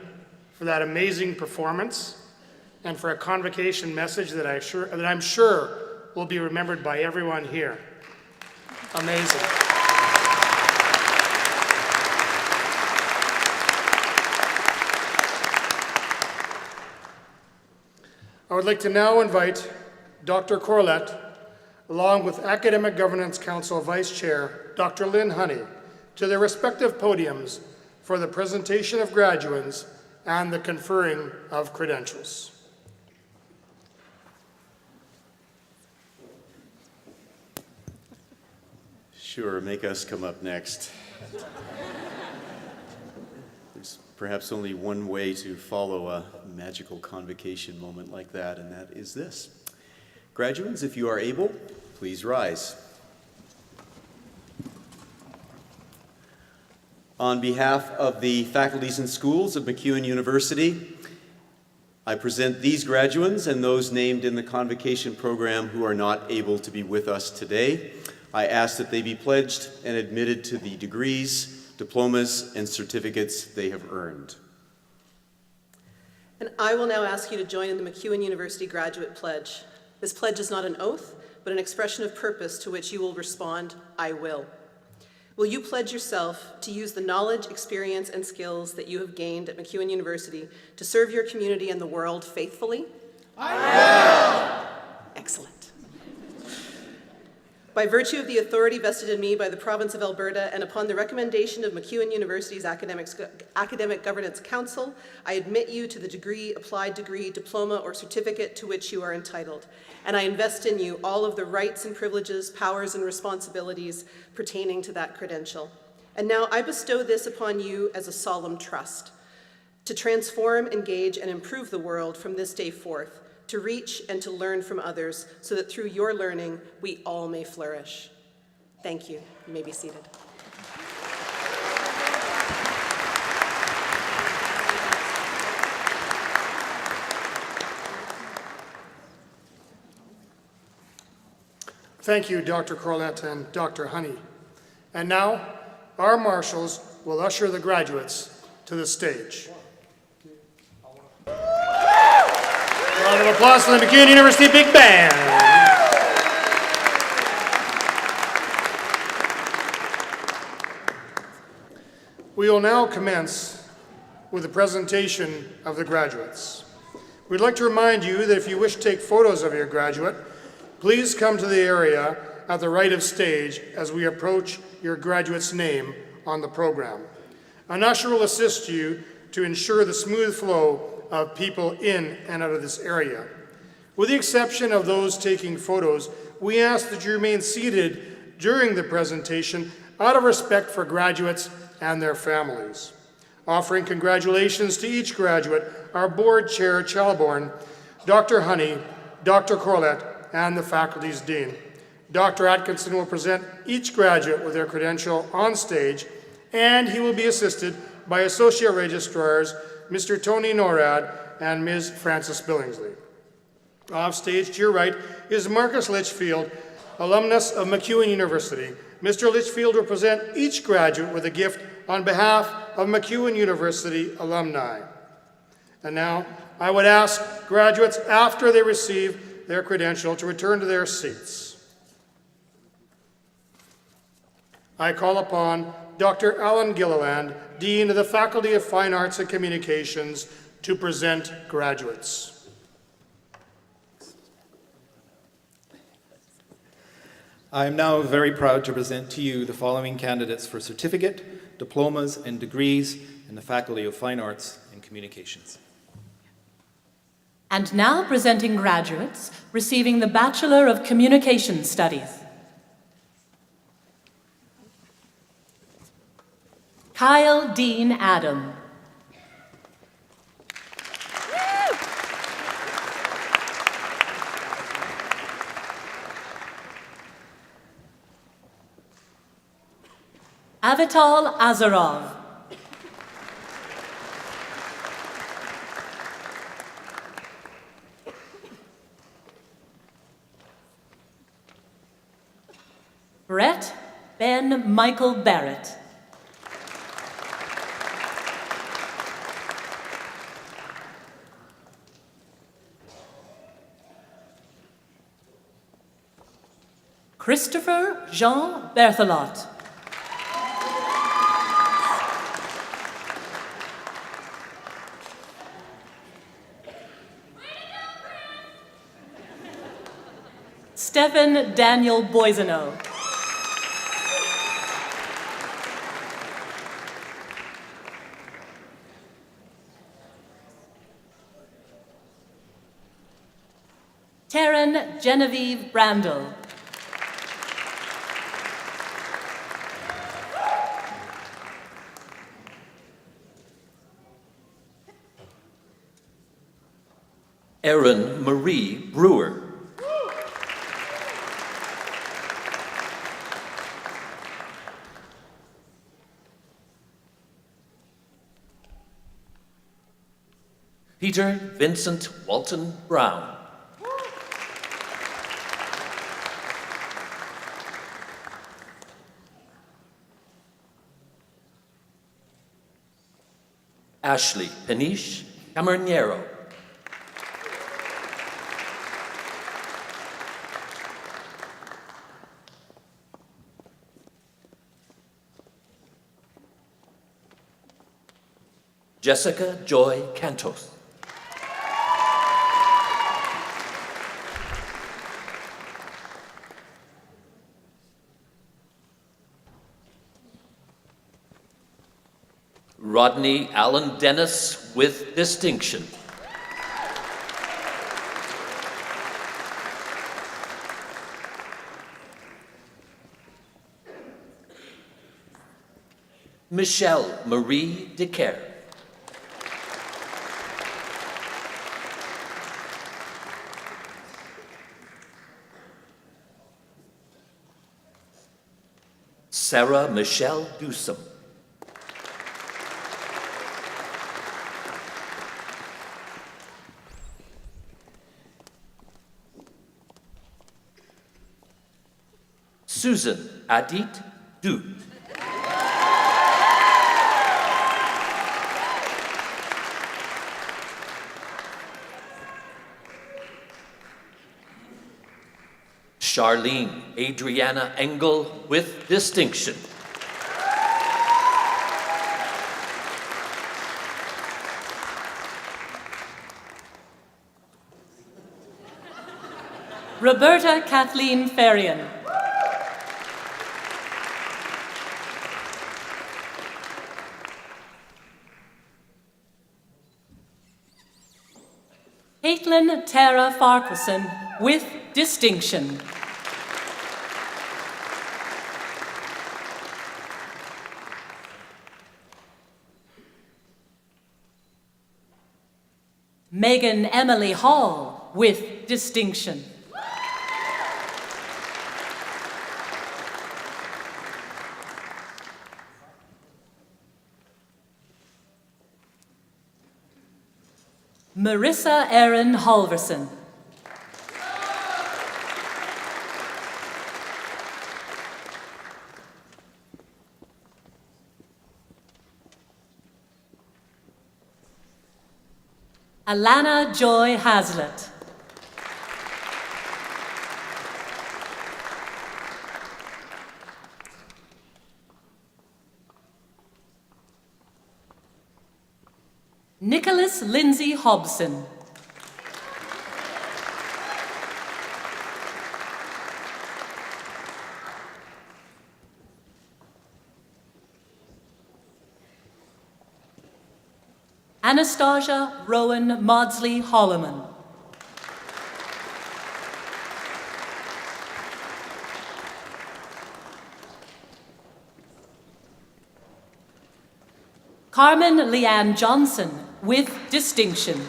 for that amazing performance and for a convocation message that I'm sure will be remembered by everyone here. Amazing. I would like to now invite Dr. Corlett, along with Academic Governance Council Vice Chair Dr. Lynn Honey, to their respective podiums for the presentation of graduates and the conferring of credentials. Sure, make us come up next. There's perhaps only one way to follow a magical convocation moment like that, and that is this. Graduates, if you are able, please rise. On behalf of the faculties and schools of MacEwan University, I present these graduates and those named in the convocation program who are not able to be with us today. I ask that they be pledged and admitted to the degrees, diplomas, and certificates they have earned. And I will now ask you to join in the MacEwan University Graduate Pledge. This pledge is not an oath, but an expression of purpose to which you will respond, I will. Will you pledge yourself to use the knowledge, experience, and skills that you have gained at MacEwan University to serve your community and the world faithfully? I will! Excellent. By virtue of the authority vested in me by the Province of Alberta and upon the recommendation of MacEwan University's Academic Governance Council, I admit you to the degree, applied degree, diploma, or certificate to which you are entitled. And I invest in you all of the rights and privileges, powers and responsibilities pertaining to that credential. And now I bestow this upon you as a solemn trust, to transform, engage, and improve the world from this day forth, to reach and to learn from others, so that through your learning, we all may flourish. Thank you. You may be seated. Thank you, Dr. Corlett and Dr. Honey. And now, our marshals will usher the graduates to the stage. Round of applause for the MacEwan University Big Band. We will now commence with the presentation of the graduates. We'd like to remind you that if you wish to take photos of your graduate, please come to the area at the right of stage as we approach your graduate's name on the program. An usher will assist you to ensure the smooth flow of people in and out of this area. With the exception of those taking photos, we ask that you remain seated during the presentation out of respect for graduates and their families. Offering congratulations to each graduate, our board chair, Chalborn, Dr. Honey, Dr. Corlett, and the faculty's dean. Dr. Atkinson will present each graduate with their credential on stage, and he will be assisted by Associate Registrars Mr. Tony Norad and Ms. Frances Billingsley. Off stage to your right is Marcus Litchfield, alumnus of MacEwan University. Mr. Litchfield will present each graduate with a gift on behalf of MacEwan University alumni. And now, I would ask graduates, after they receive their credential, to return to their seats. I call upon Dr. Alan Gilliland, Dean of the Faculty of Fine Arts and Communications, to present graduates. I am now very proud to present to you the following candidates for certificate, diplomas, and degrees in the Faculty of Fine Arts and Communications. And now presenting graduates receiving the Bachelor of Communication Studies. Kyle Dean Adam. Avital Azarov. Brett Ben Michael Barrett. Christopher Jean Berthelot. Stephen Daniel Boiseneau. Taryn Genevieve Brandel. Erin Marie Brewer. Peter Vincent Walton Brown. Ashley Peniche Camarnero. Jessica Joy Cantos. Rodney Allen Dennis with distinction. Michelle Marie DeCare. Sarah Michelle Dusum. Susan Adit Du. Charlene Adriana Engel with distinction. Roberta Kathleen Farian. Caitlin Tara Farquharson with distinction. Megan Emily Hall with distinction. Marissa Erin Halverson. Alana Joy Hazlitt. Nicholas Lindsay Hobson. Anastasia Rowan Maudsley Holloman. Carmen Leanne Johnson, with distinction.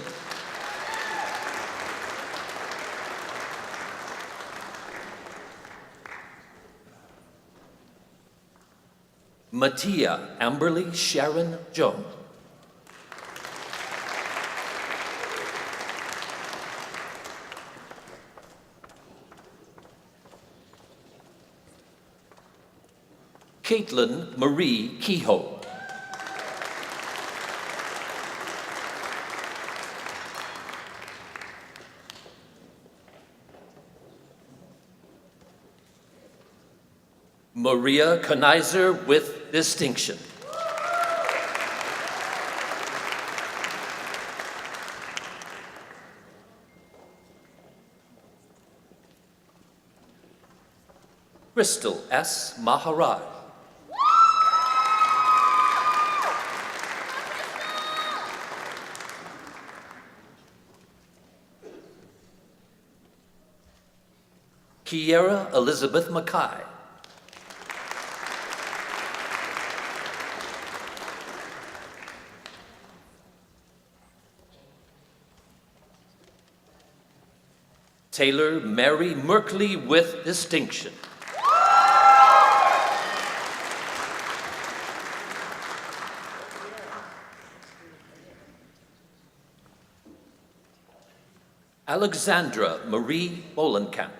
Mattia Amberly Sharon Jones. Caitlin Marie Kehoe. Maria Kanizer with distinction. Crystal S. Maharaj. Kiera Elizabeth Mackay. Taylor Mary Merkley with distinction. Alexandra Marie Bolenkamp.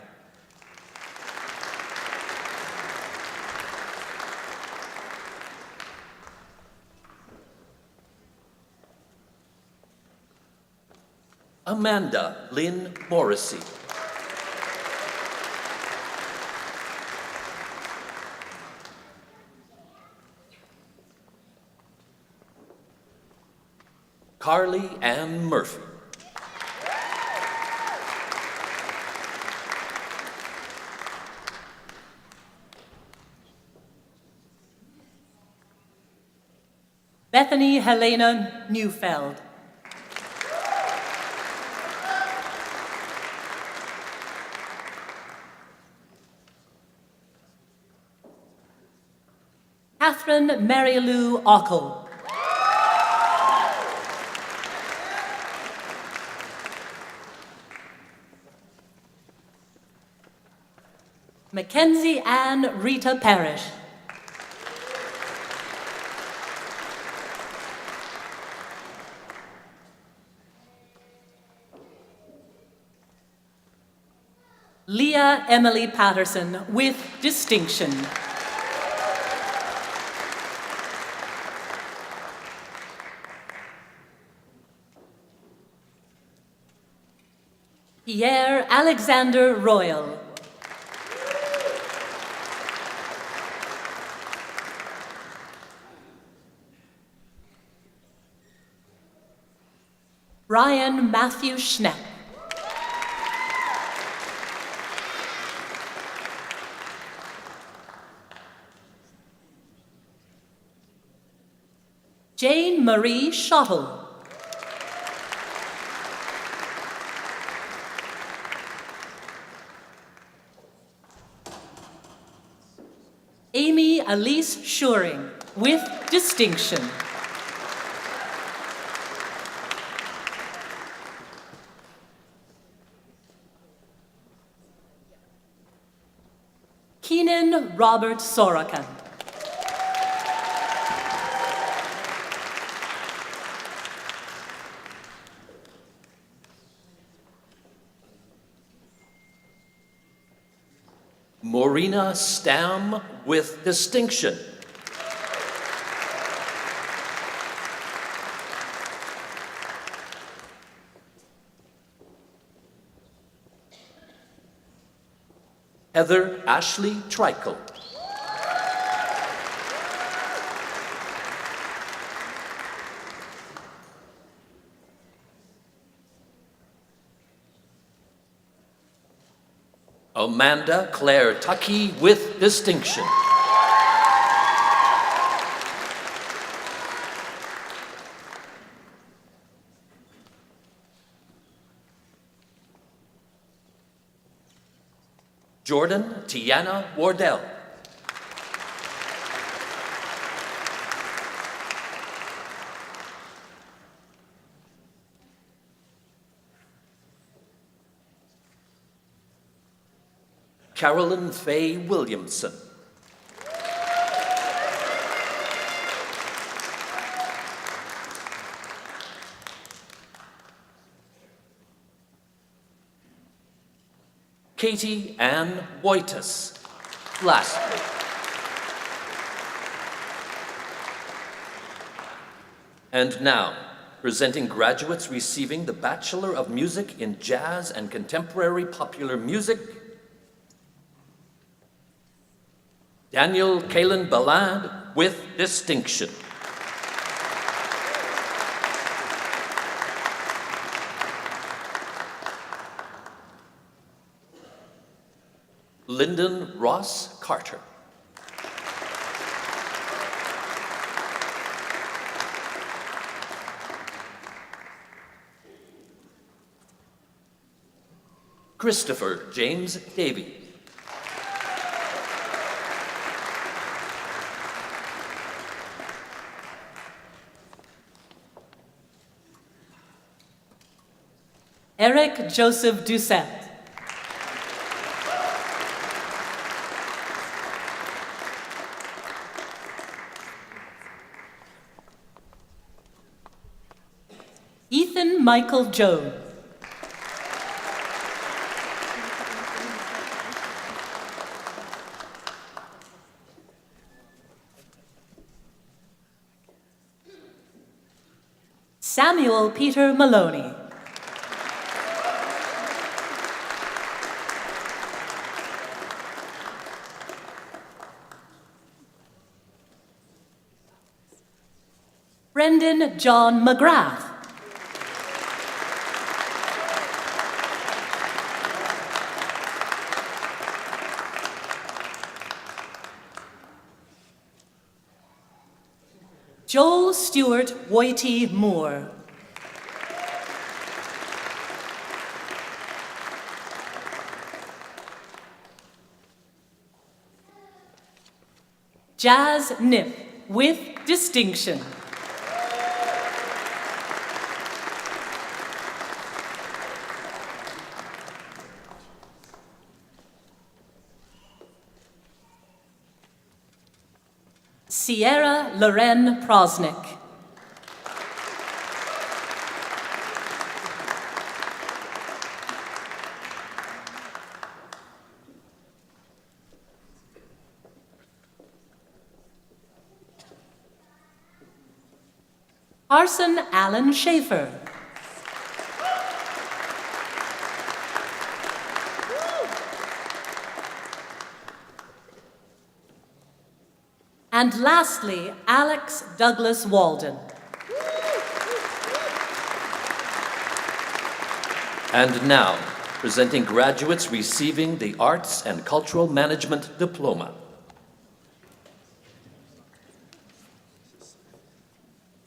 Amanda Lynn Morrissey. Carly Ann Murphy. Bethany Helena Neufeld. Catherine Mary Lou Ockel. Mackenzie Ann Rita Parrish. Leah Emily Patterson with distinction. Pierre Alexander Royal. Brian Matthew Schnepp. Jane Marie Schottel. Amy Elise Schuring, with distinction. Keenan Robert Sorokan. Morena Stam with distinction. Heather Ashley Trickle. Amanda Claire Tuckey with distinction. Jordan Tiana Wardell. Carolyn Faye Williamson. Katie Ann Wojtas. Lastly, and now, presenting graduates receiving the Bachelor of Music in Jazz and Contemporary Popular Music, Daniel Kalen Ballad with distinction. Lyndon Ross Carter. Christopher James Davey. Eric Joseph Doucette. Ethan Michael Jones. Samuel Peter Maloney. Brendan John McGrath. Joel Stewart Whitey Moore. Jazz Nip with distinction. Sierra Loren Prosnick. Carson Allen Schaefer. And lastly, Alex Douglas Walden. And now, presenting graduates receiving the Arts and Cultural Management Diploma.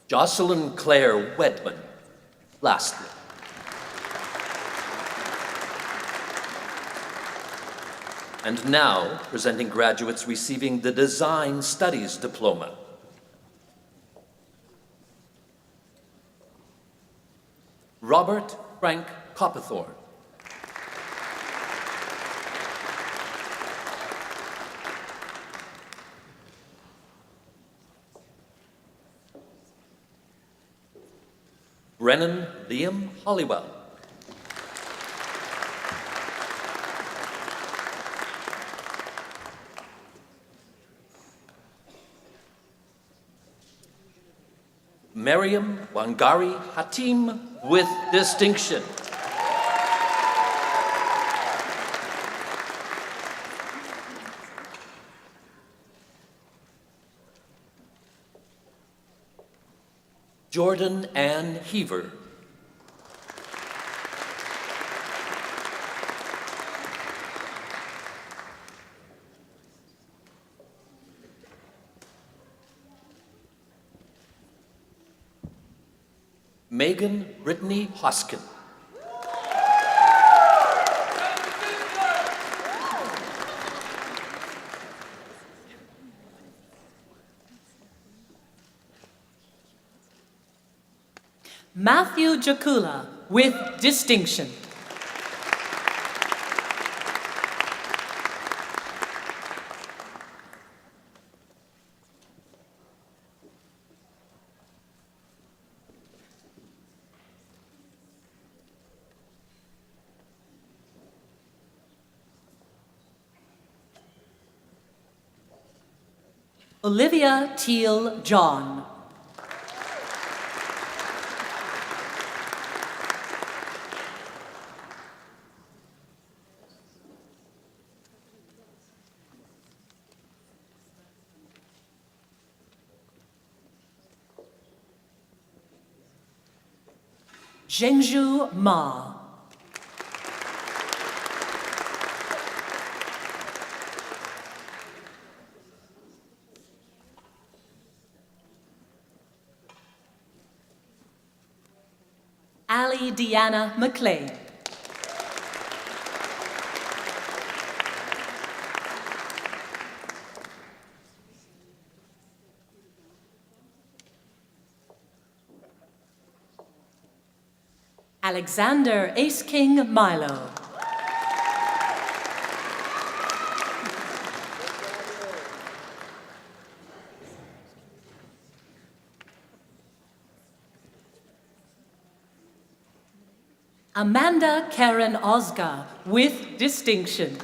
Jocelyn Claire Wedman. Lastly. And now, presenting graduates receiving the Design Studies Diploma. Robert Frank Copperthorne. Brennan Liam Hollywell. Mariam Wangari Hatim with distinction. Jordan Ann Heaver. Megan Brittany Hoskin. Matthew Jakula with distinction. Olivia Teal John. Zhengzhu Ma. Ali Deanna McLean. Alexander Ace King Milo. Amanda Karen Osgar with distinction.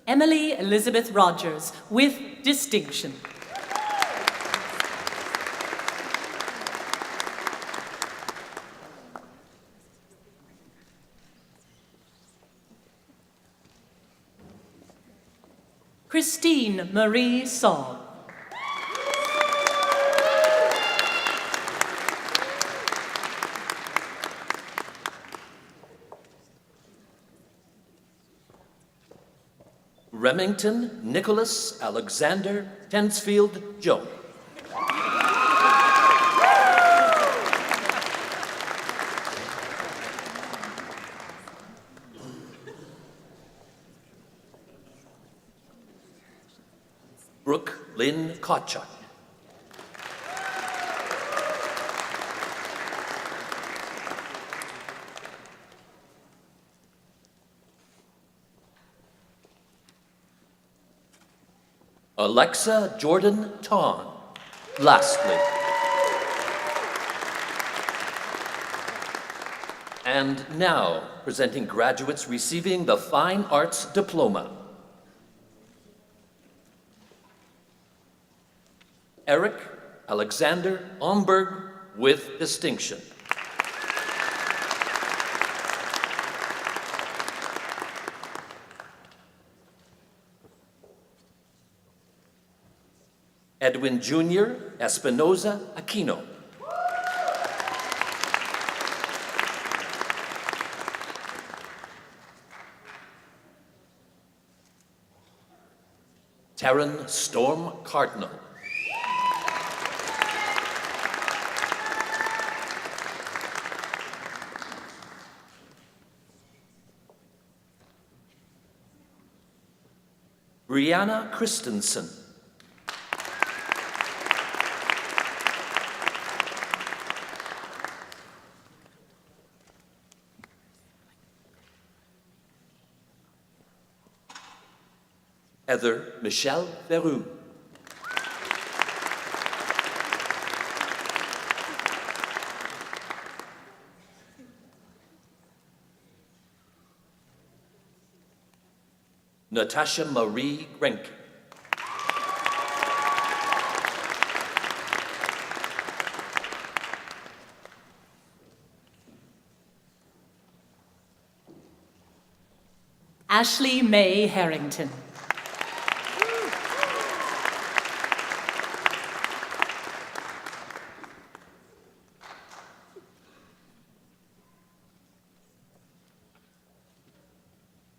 Emily Elizabeth Rogers with distinction. Christine Marie Saul. Remington Nicholas Alexander Tensfield Joe. Brooke Lynn Kotchuk. Alexa Jordan Ton. Lastly. And now, presenting graduates receiving the Fine Arts Diploma. Eric Alexander Omberg with distinction. Edwin Jr. Espinoza Aquino. Taryn Storm Cardinal. Brianna Christensen. Heather Michelle Verrou. Natasha Marie Grenke. Ashley Mae Harrington.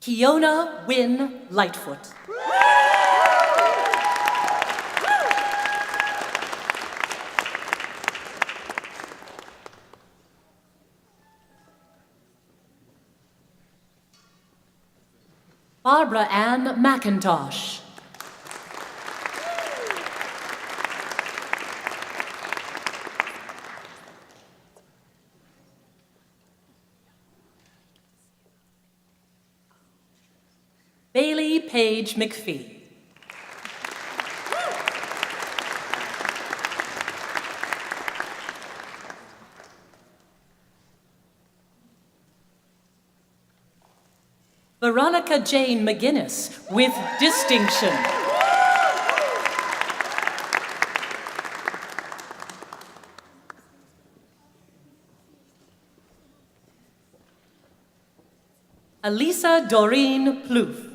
Kiona Wynn Lightfoot. Barbara Ann McIntosh. Bailey Page McPhee. Veronica Jane McGinnis with distinction. Elisa Doreen Plouffe.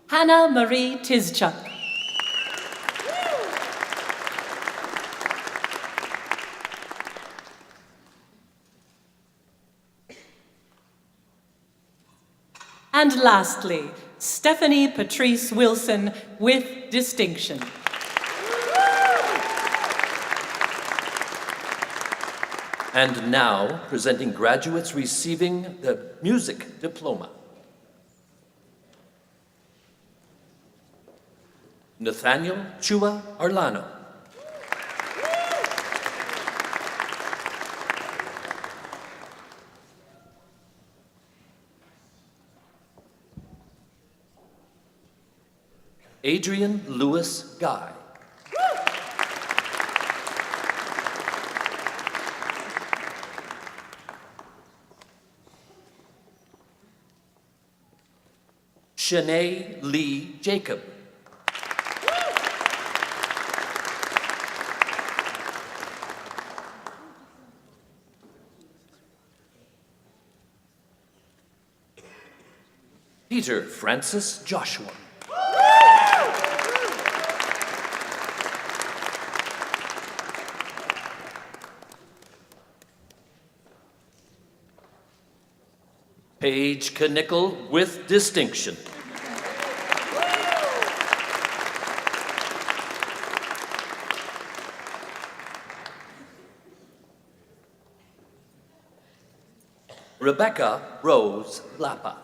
Hannah Marie Tischuk. And lastly, Stephanie Patrice Wilson with distinction. And now, presenting graduates receiving the music diploma. Nathaniel Chua Arlano. Adrian Lewis Guy. Shanae Lee Jacob. Peter Francis Joshua. Paige Knickel with distinction. Rebecca Rose Lapa.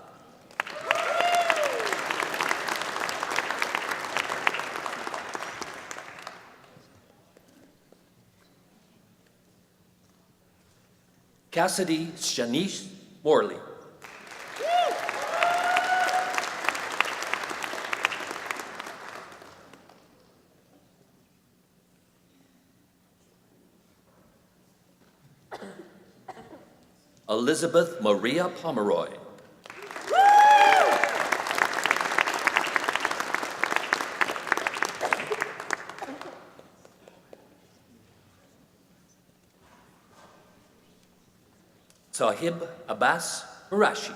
Cassidy Shanice Morley. Elizabeth Maria Pomeroy. Sahib Abbas Marashi.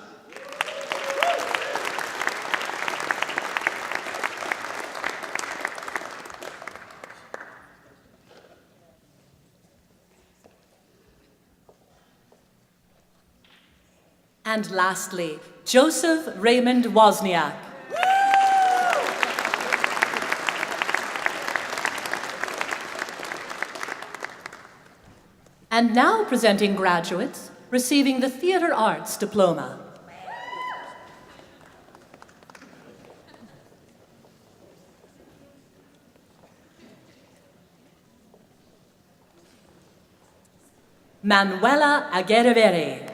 And lastly, Joseph Raymond Wozniak. And now presenting graduates receiving the Theatre Arts Diploma. Manuela Aguirre.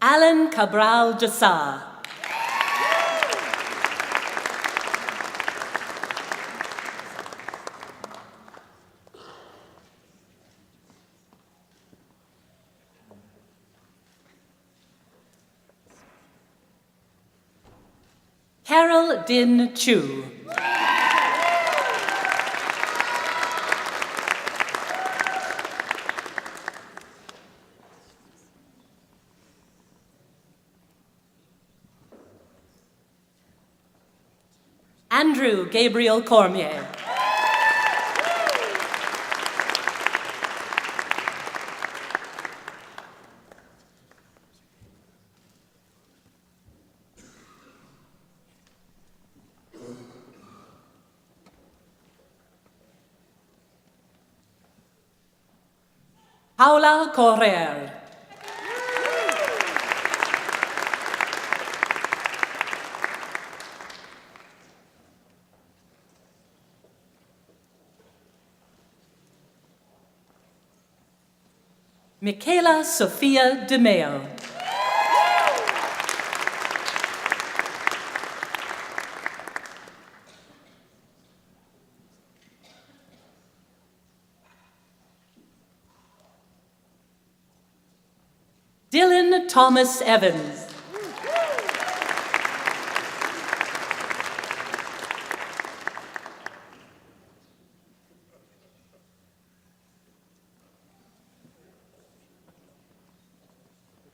Alan Cabral de Sa. Carol Din Chu. Andrew Gabriel Cormier. Paula Correr. Michaela Sofia DeMeo. Dylan Thomas Evans.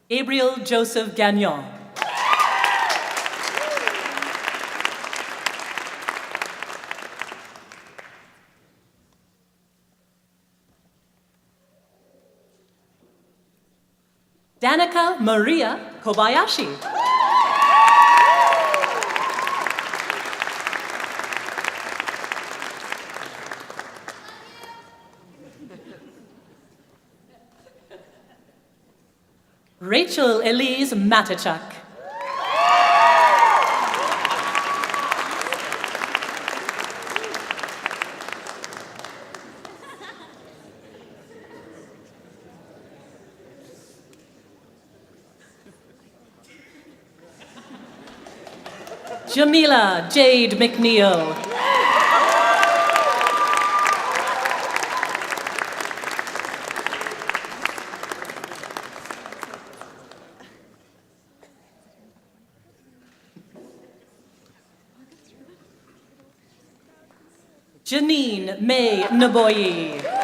Gabriel Joseph Gagnon. Danica Maria Kobayashi. Rachel Elise Matichak. Jamila Jade McNeil. Janine May Naboyi.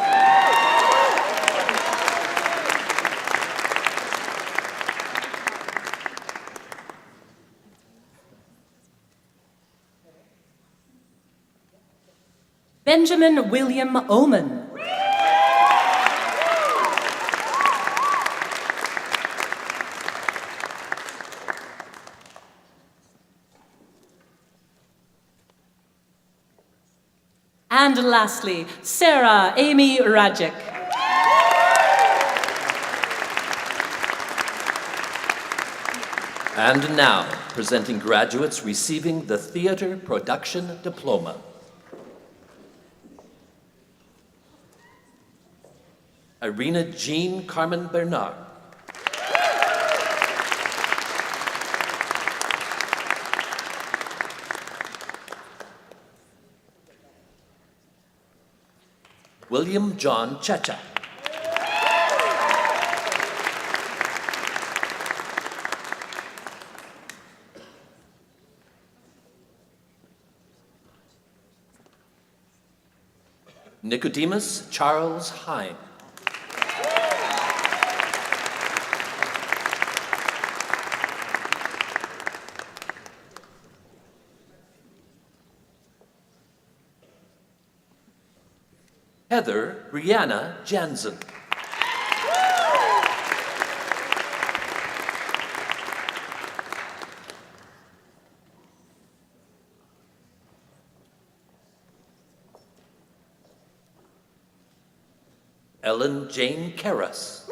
Benjamin William Oman. And lastly, Sarah Amy Rajic. And now, presenting graduates receiving the Theater Production Diploma. Irina Jean Carmen Bernard. William John Checha. Nicodemus Charles Heim. Heather Brianna Jansen. Ellen Jane Karras.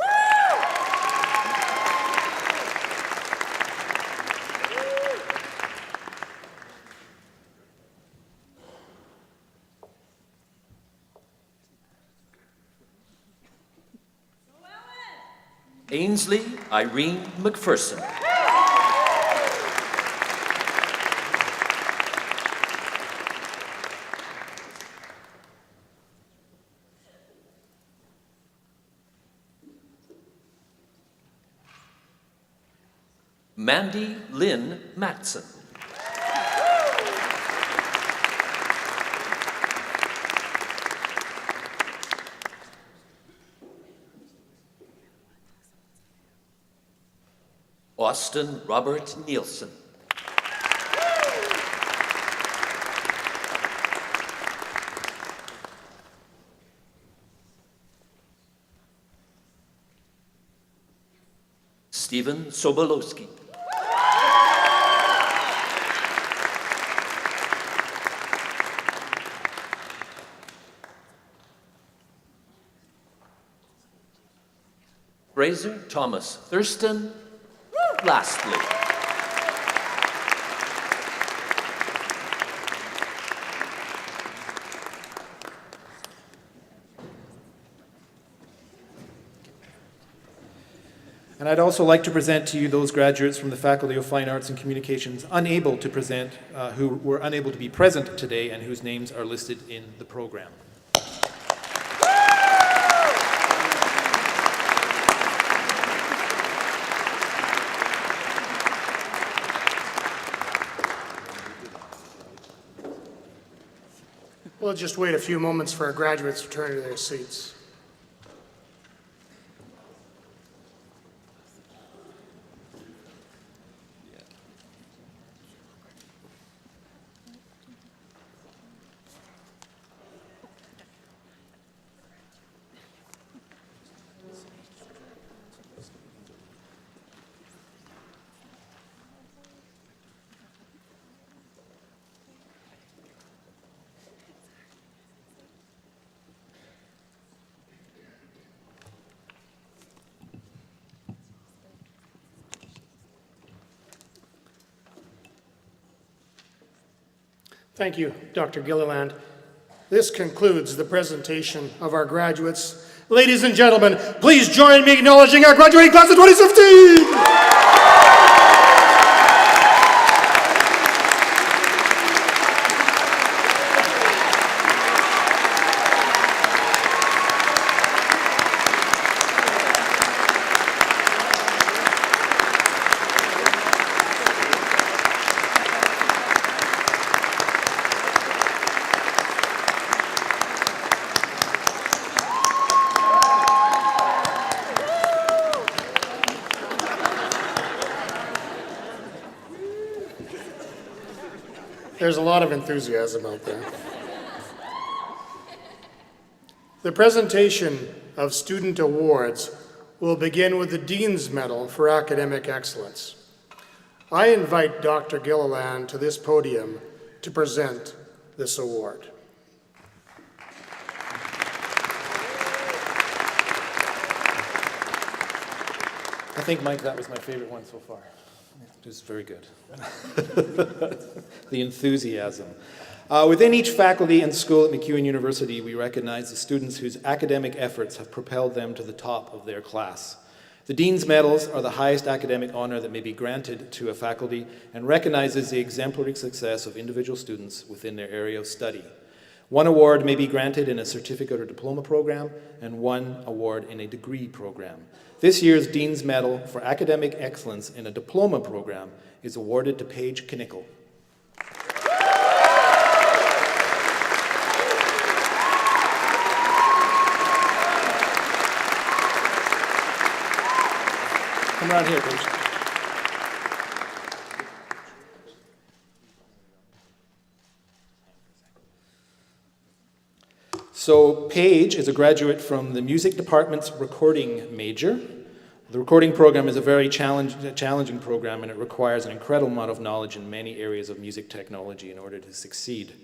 Ainsley Irene McPherson. Mandy Lynn Matson. Austin Robert Nielsen. Stephen Sobolowski. Fraser Thomas Thurston, lastly. And I'd also like to present to you those graduates from the Faculty of Fine Arts and Communications unable to present, who were unable to be present today and whose names are listed in the program. We'll just wait a few moments for our graduates to return to their seats. Thank you, Dr. Gilliland. This concludes the presentation of our graduates. Ladies and gentlemen, please join me acknowledging our graduating class of 2015! There's a lot of enthusiasm out there. The presentation of student awards will begin with the Dean's Medal for Academic Excellence. I invite Dr. Gilliland to this podium to present this award. I think, Mike, that was my favorite one so far. It was very good. The enthusiasm. Within each faculty and school at MacEwan University, we recognize the students whose academic efforts have propelled them to the top of their class. The Dean's Medals are the highest academic honor that may be granted to a faculty and recognizes the exemplary success of individual students within their area of study. One award may be granted in a certificate or diploma program, and one award in a degree program. This year's Dean's Medal for Academic Excellence in a diploma program is awarded to Paige Knickel. Come around here, Paige. So Paige is a graduate from the music department's recording major. The recording program is a very challenging program, and it requires an incredible amount of knowledge in many areas of music technology in order to succeed.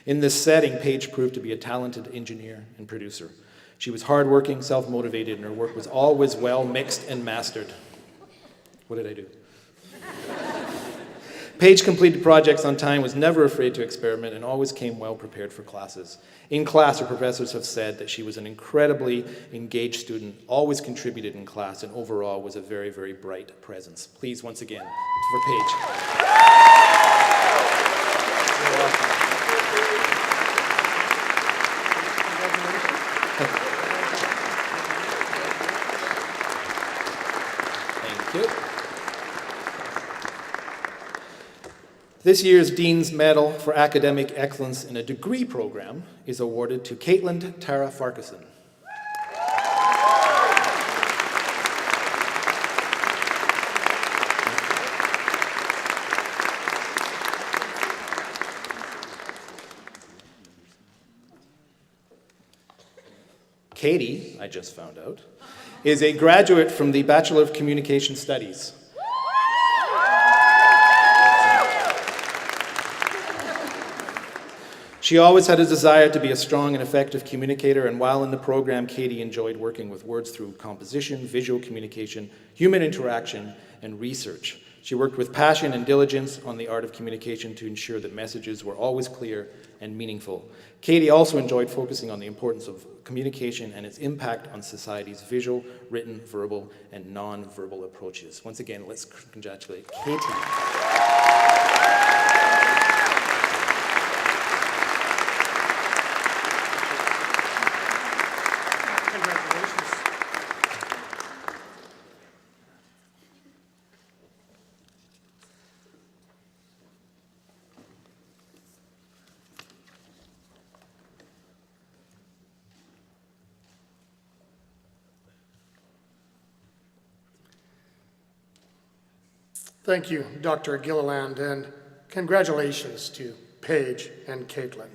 In this setting, Paige proved to be a talented engineer and producer. She was hardworking, self-motivated, and her work was always well mixed and mastered. What did I do? Paige completed projects on time, was never afraid to experiment, and always came well prepared for classes. In class, her professors have said that she was an incredibly engaged student, always contributed in class, and overall was a very, very bright presence. Please, once again, for Paige. Thank you. This year's Dean's Medal for Academic Excellence in a Degree Program is awarded to Caitlin Tara Farquharson. Katie, I just found out, is a graduate from the Bachelor of Communication Studies. She always had a desire to be a strong and effective communicator, and while in the program, Katie enjoyed working with words through composition, visual communication, human interaction, and research. She worked with passion and diligence on the art of communication to ensure that messages were always clear and meaningful. Katie also enjoyed focusing on the importance of communication and its impact on society's visual, written, verbal, and non-verbal approaches. Once again, let's congratulate Katie. Thank you, Dr. Gilliland, and congratulations to Paige and Caitlin.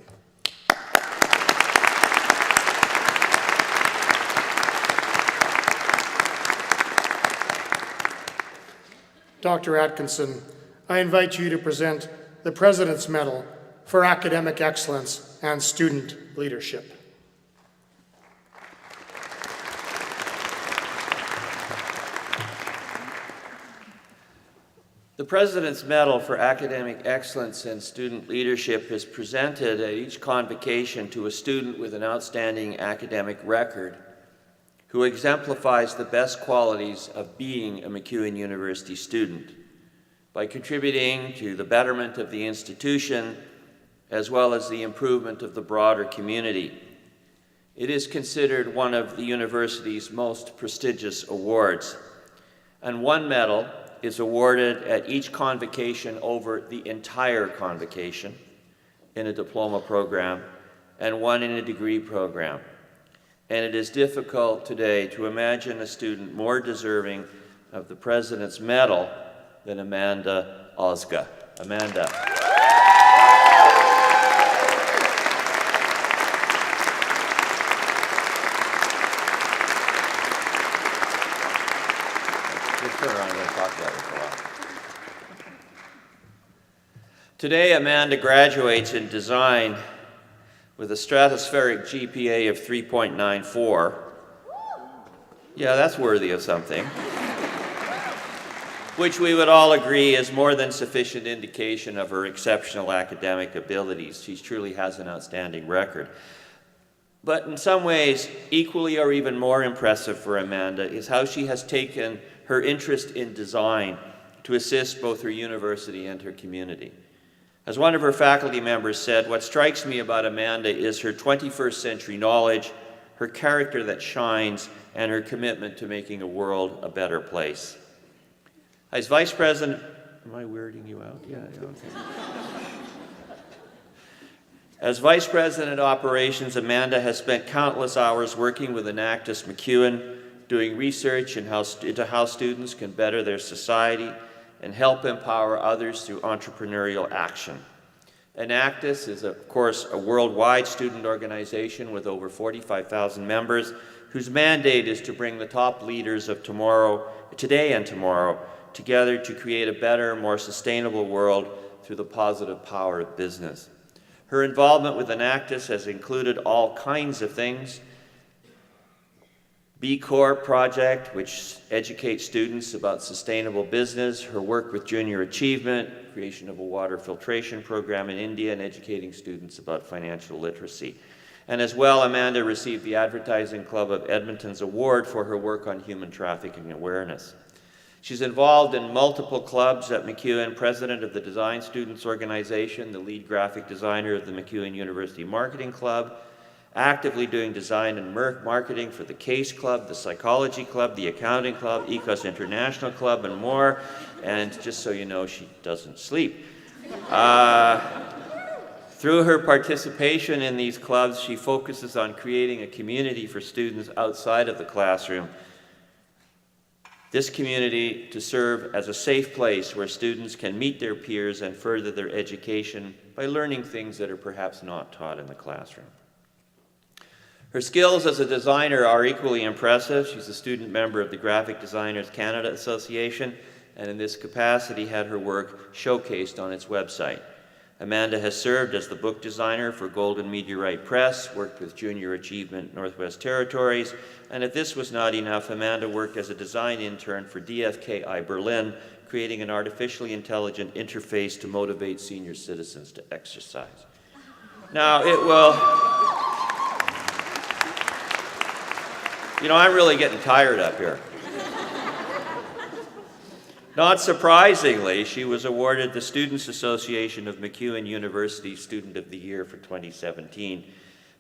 Dr. Atkinson, I invite you to present the President's Medal for Academic Excellence and Student Leadership. The President's Medal for Academic Excellence and Student Leadership is presented at each convocation to a student with an outstanding academic record who exemplifies the best qualities of being a MacEwan University student by contributing to the betterment of the institution as well as the improvement of the broader community. It is considered one of the university's most prestigious awards, and one medal is awarded at each convocation over the entire convocation in a diploma program and one in a degree program. And it is difficult today to imagine a student more deserving of the President's Medal than Amanda Ozga. Amanda. Today, Amanda graduates in design with a stratospheric GPA of 3.94. Yeah, that's worthy of something. Which we would all agree is more than sufficient indication of her exceptional academic abilities. She truly has an outstanding record. But in some ways, equally or even more impressive for Amanda is how she has taken her interest in design to assist both her university and her community. As one of her faculty members said, what strikes me about Amanda is her 21st century knowledge, her character that shines, and her commitment to making the world a better place. As Vice President, am I weirding you out? Yeah, okay. As Vice President Operations, Amanda has spent countless hours working with Enactus MacEwan, doing research into how students can better their society and help empower others through entrepreneurial action. Enactus is, of course, a worldwide student organization with over 45,000 members, whose mandate is to bring the top leaders of today and tomorrow, together to create a better, more sustainable world through the positive power of business. Her involvement with Enactus has included all kinds of things. B Corp project, which educates students about sustainable business, her work with Junior Achievement, creation of a water filtration program in India, and educating students about financial literacy. And as well, Amanda received the Advertising Club of Edmonton's award for her work on human trafficking awareness. She's involved in multiple clubs at MacEwan, president of the Design Students Organization, the lead graphic designer of the MacEwan University Marketing Club, actively doing design and marketing for the CASE Club, the Psychology Club, the Accounting Club, Ecos International Club, and more. And just so you know, she doesn't sleep. Through her participation in these clubs, she focuses on creating a community for students outside of the classroom. This community to serve as a safe place where students can meet their peers and further their education by learning things that are perhaps not taught in the classroom. Her skills as a designer are equally impressive. She's a student member of the Graphic Designers Canada Association, and in this capacity had her work showcased on its website. Amanda has served as the book designer for Golden Meteorite Press, worked with Junior Achievement Northwest Territories, and if this was not enough, Amanda worked as a design intern for DFKI Berlin, creating an artificially intelligent interface to motivate senior citizens to exercise. Now, it will... I'm really getting tired up here. Not surprisingly, she was awarded the Students Association of MacEwan University Student of the Year for 2017,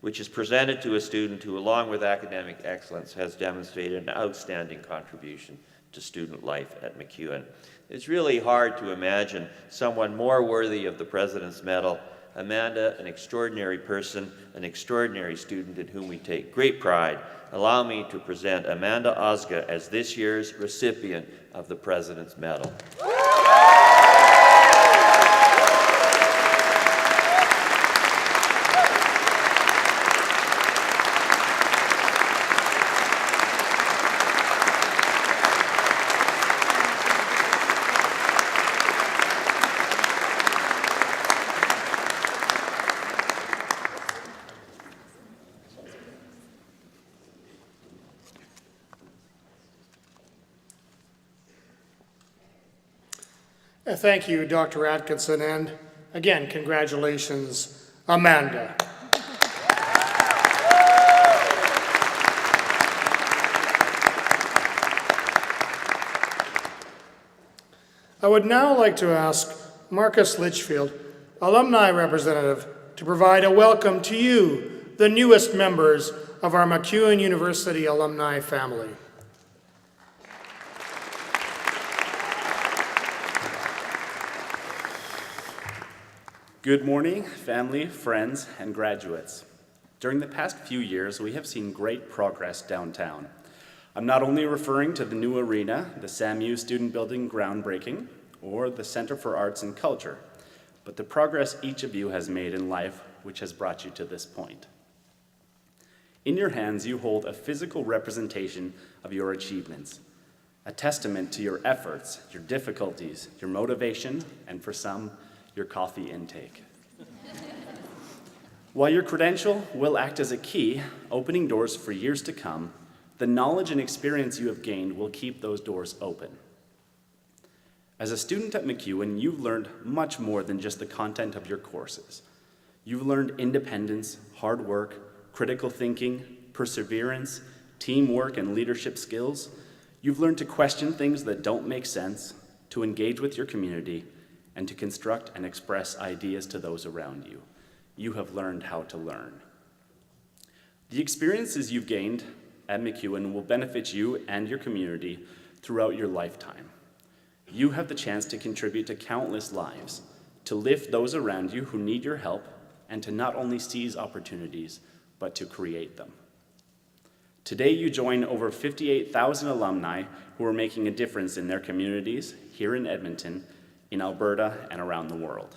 which is presented to a student who, along with academic excellence, has demonstrated an outstanding contribution to student life at MacEwan. It's really hard to imagine someone more worthy of the President's Medal. Amanda, an extraordinary person, an extraordinary student in whom we take great pride. Allow me to present Amanda Osga as this year's recipient of the President's Medal. Thank you, Dr. Atkinson, and again, congratulations, Amanda. I would now like to ask Marcus Litchfield, alumni representative, to provide a welcome to you, the newest members of our MacEwan University alumni family. Good morning, family, friends, and graduates. During the past few years, we have seen great progress downtown. I'm not only referring to the new arena, the SAMU Student Building groundbreaking, or the Center for Arts and Culture, but the progress each of you has made in life which has brought you to this point. In your hands, you hold a physical representation of your achievements, a testament to your efforts, your difficulties, your motivation, and for some, your coffee intake. While your credential will act as a key, opening doors for years to come, the knowledge and experience you have gained will keep those doors open. As a student at MacEwan, you've learned much more than just the content of your courses. You've learned independence, hard work, critical thinking, perseverance, teamwork, and leadership skills. You've learned to question things that don't make sense, to engage with your community, and to construct and express ideas to those around you. You have learned how to learn. The experiences you've gained at MacEwan will benefit you and your community throughout your lifetime. You have the chance to contribute to countless lives, to lift those around you who need your help, and to not only seize opportunities, but to create them. Today, you join over 58,000 alumni who are making a difference in their communities here in Edmonton, in Alberta, and around the world.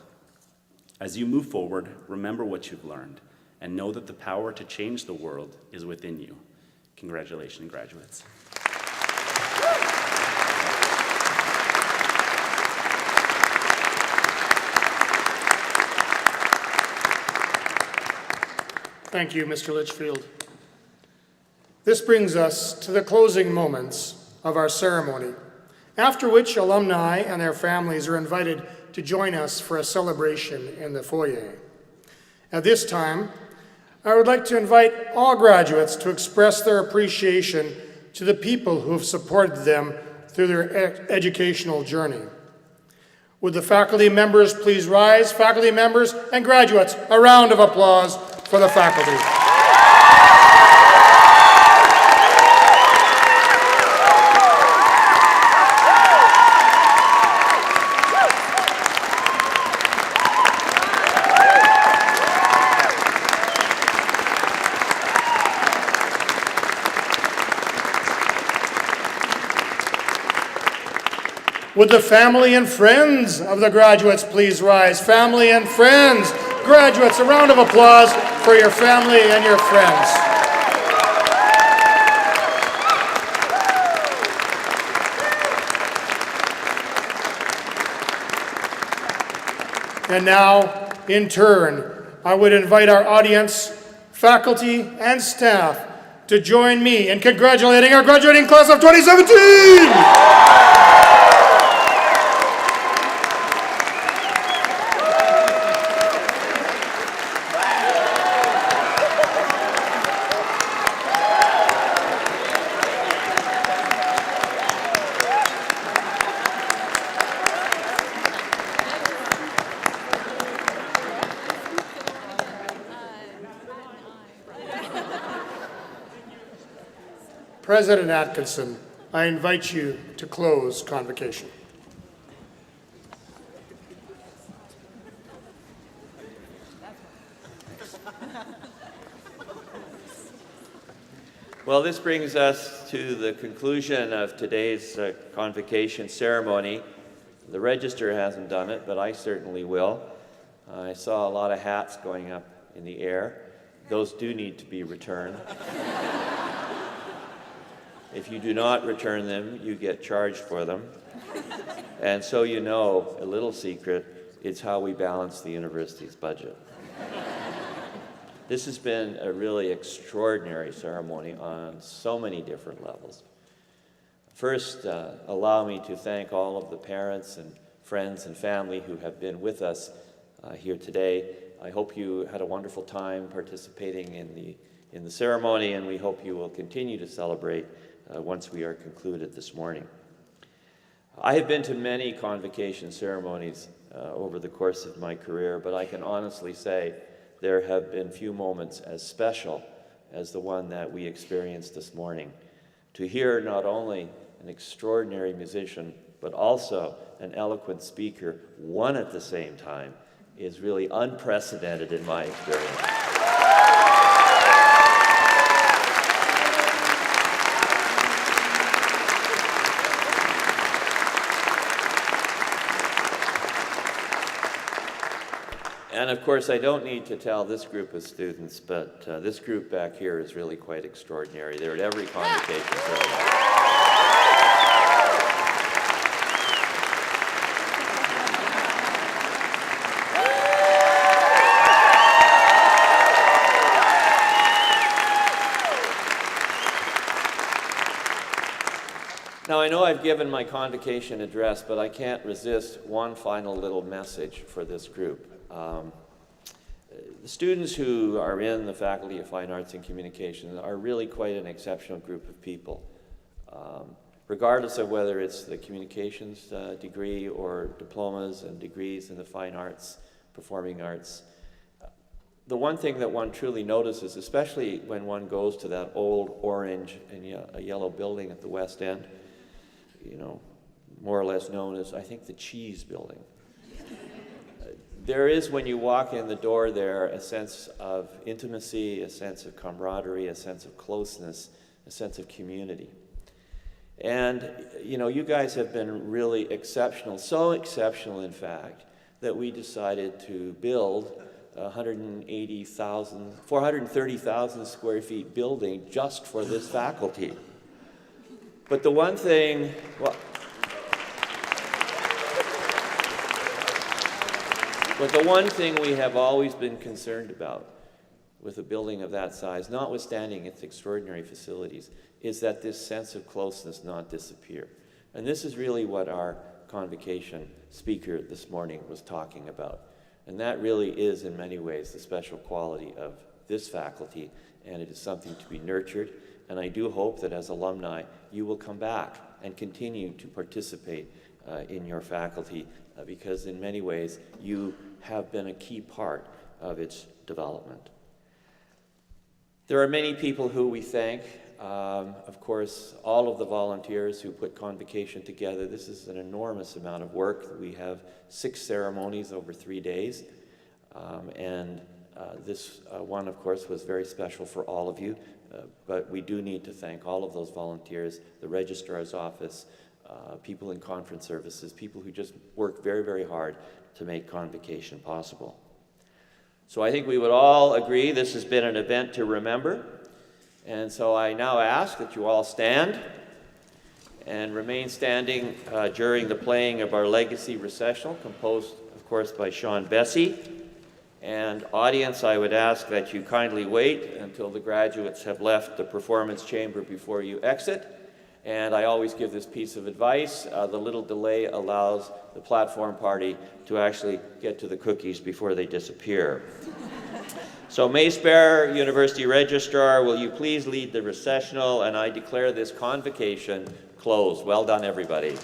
As you move forward, remember what you've learned and know that the power to change the world is within you. Congratulations, graduates. Thank you, Mr. Litchfield. This brings us to the closing moments of our ceremony, after which alumni and their families are invited to join us for a celebration in the foyer. At this time, I would like to invite all graduates to express their appreciation to the people who have supported them through their educational journey. Would the faculty members please rise? Faculty members and graduates, a round of applause for the faculty. Would the family and friends of the graduates please rise? Family and friends, graduates, a round of applause for your family and your friends. And now, in turn, I would invite our audience, faculty, and staff to join me in congratulating our graduating class of 2017! President Atkinson, I invite you to close convocation. Well, this brings us to the conclusion of today's convocation ceremony. The register hasn't done it, but I certainly will. I saw a lot of hats going up in the air. Those do need to be returned. If you do not return them, you get charged for them. And so you know, a little secret, it's how we balance the university's budget. This has been a really extraordinary ceremony on so many different levels. First, allow me to thank all of the parents and friends and family who have been with us here today. I hope you had a wonderful time participating in the ceremony, and we hope you will continue to celebrate once we are concluded this morning. I have been to many convocation ceremonies over the course of my career, but I can honestly say there have been few moments as special as the one that we experienced this morning. To hear not only an extraordinary musician, but also an eloquent speaker, one at the same time, is really unprecedented in my experience. And of course, I don't need to tell this group of students, but this group back here is really quite extraordinary. They're at every convocation ceremony. Now, I know I've given my convocation address, but I can't resist one final little message for this group. The students who are in the Faculty of Fine Arts and Communication are really quite an exceptional group of people. Regardless of whether it's the communications degree or diplomas and degrees in the fine arts, performing arts, the one thing that one truly notices, especially when one goes to that old orange and yellow building at the West End, you know, more or less known as, I think, the Cheese Building. There is, when you walk in the door there, a sense of intimacy, a sense of camaraderie, a sense of closeness, a sense of community. And, you know, you guys have been really exceptional, so exceptional, in fact, that we decided to build a 430,000 square feet building just for this faculty. But the one thing, well, but the one thing we have always been concerned about with a building of that size, notwithstanding its extraordinary facilities, is that this sense of closeness not disappear. And this is really what our convocation speaker this morning was talking about. And that really is, in many ways, the special quality of this faculty, and it is something to be nurtured. And I do hope that as alumni, you will come back and continue to participate in your faculty, because in many ways, you have been a key part of its development. There are many people who we thank. Of course, all of the volunteers who put convocation together. This is an enormous amount of work. We have 6 ceremonies over 3 days. This one, of course, was very special for all of you. But we do need to thank all of those volunteers, the registrar's office, people in conference services, people who just work very, very hard to make convocation possible. So I think we would all agree this has been an event to remember. And so I now ask that you all stand and remain standing during the playing of our legacy recessional, composed, of course, by Sean Bessie. And audience, I would ask that you kindly wait until the graduates have left the performance chamber before you exit. And I always give this piece of advice. The little delay allows the platform party to actually get to the cookies before they disappear. So Mace Bear, University Registrar, will you please lead the recessional? And I declare this convocation closed. Well done, everybody.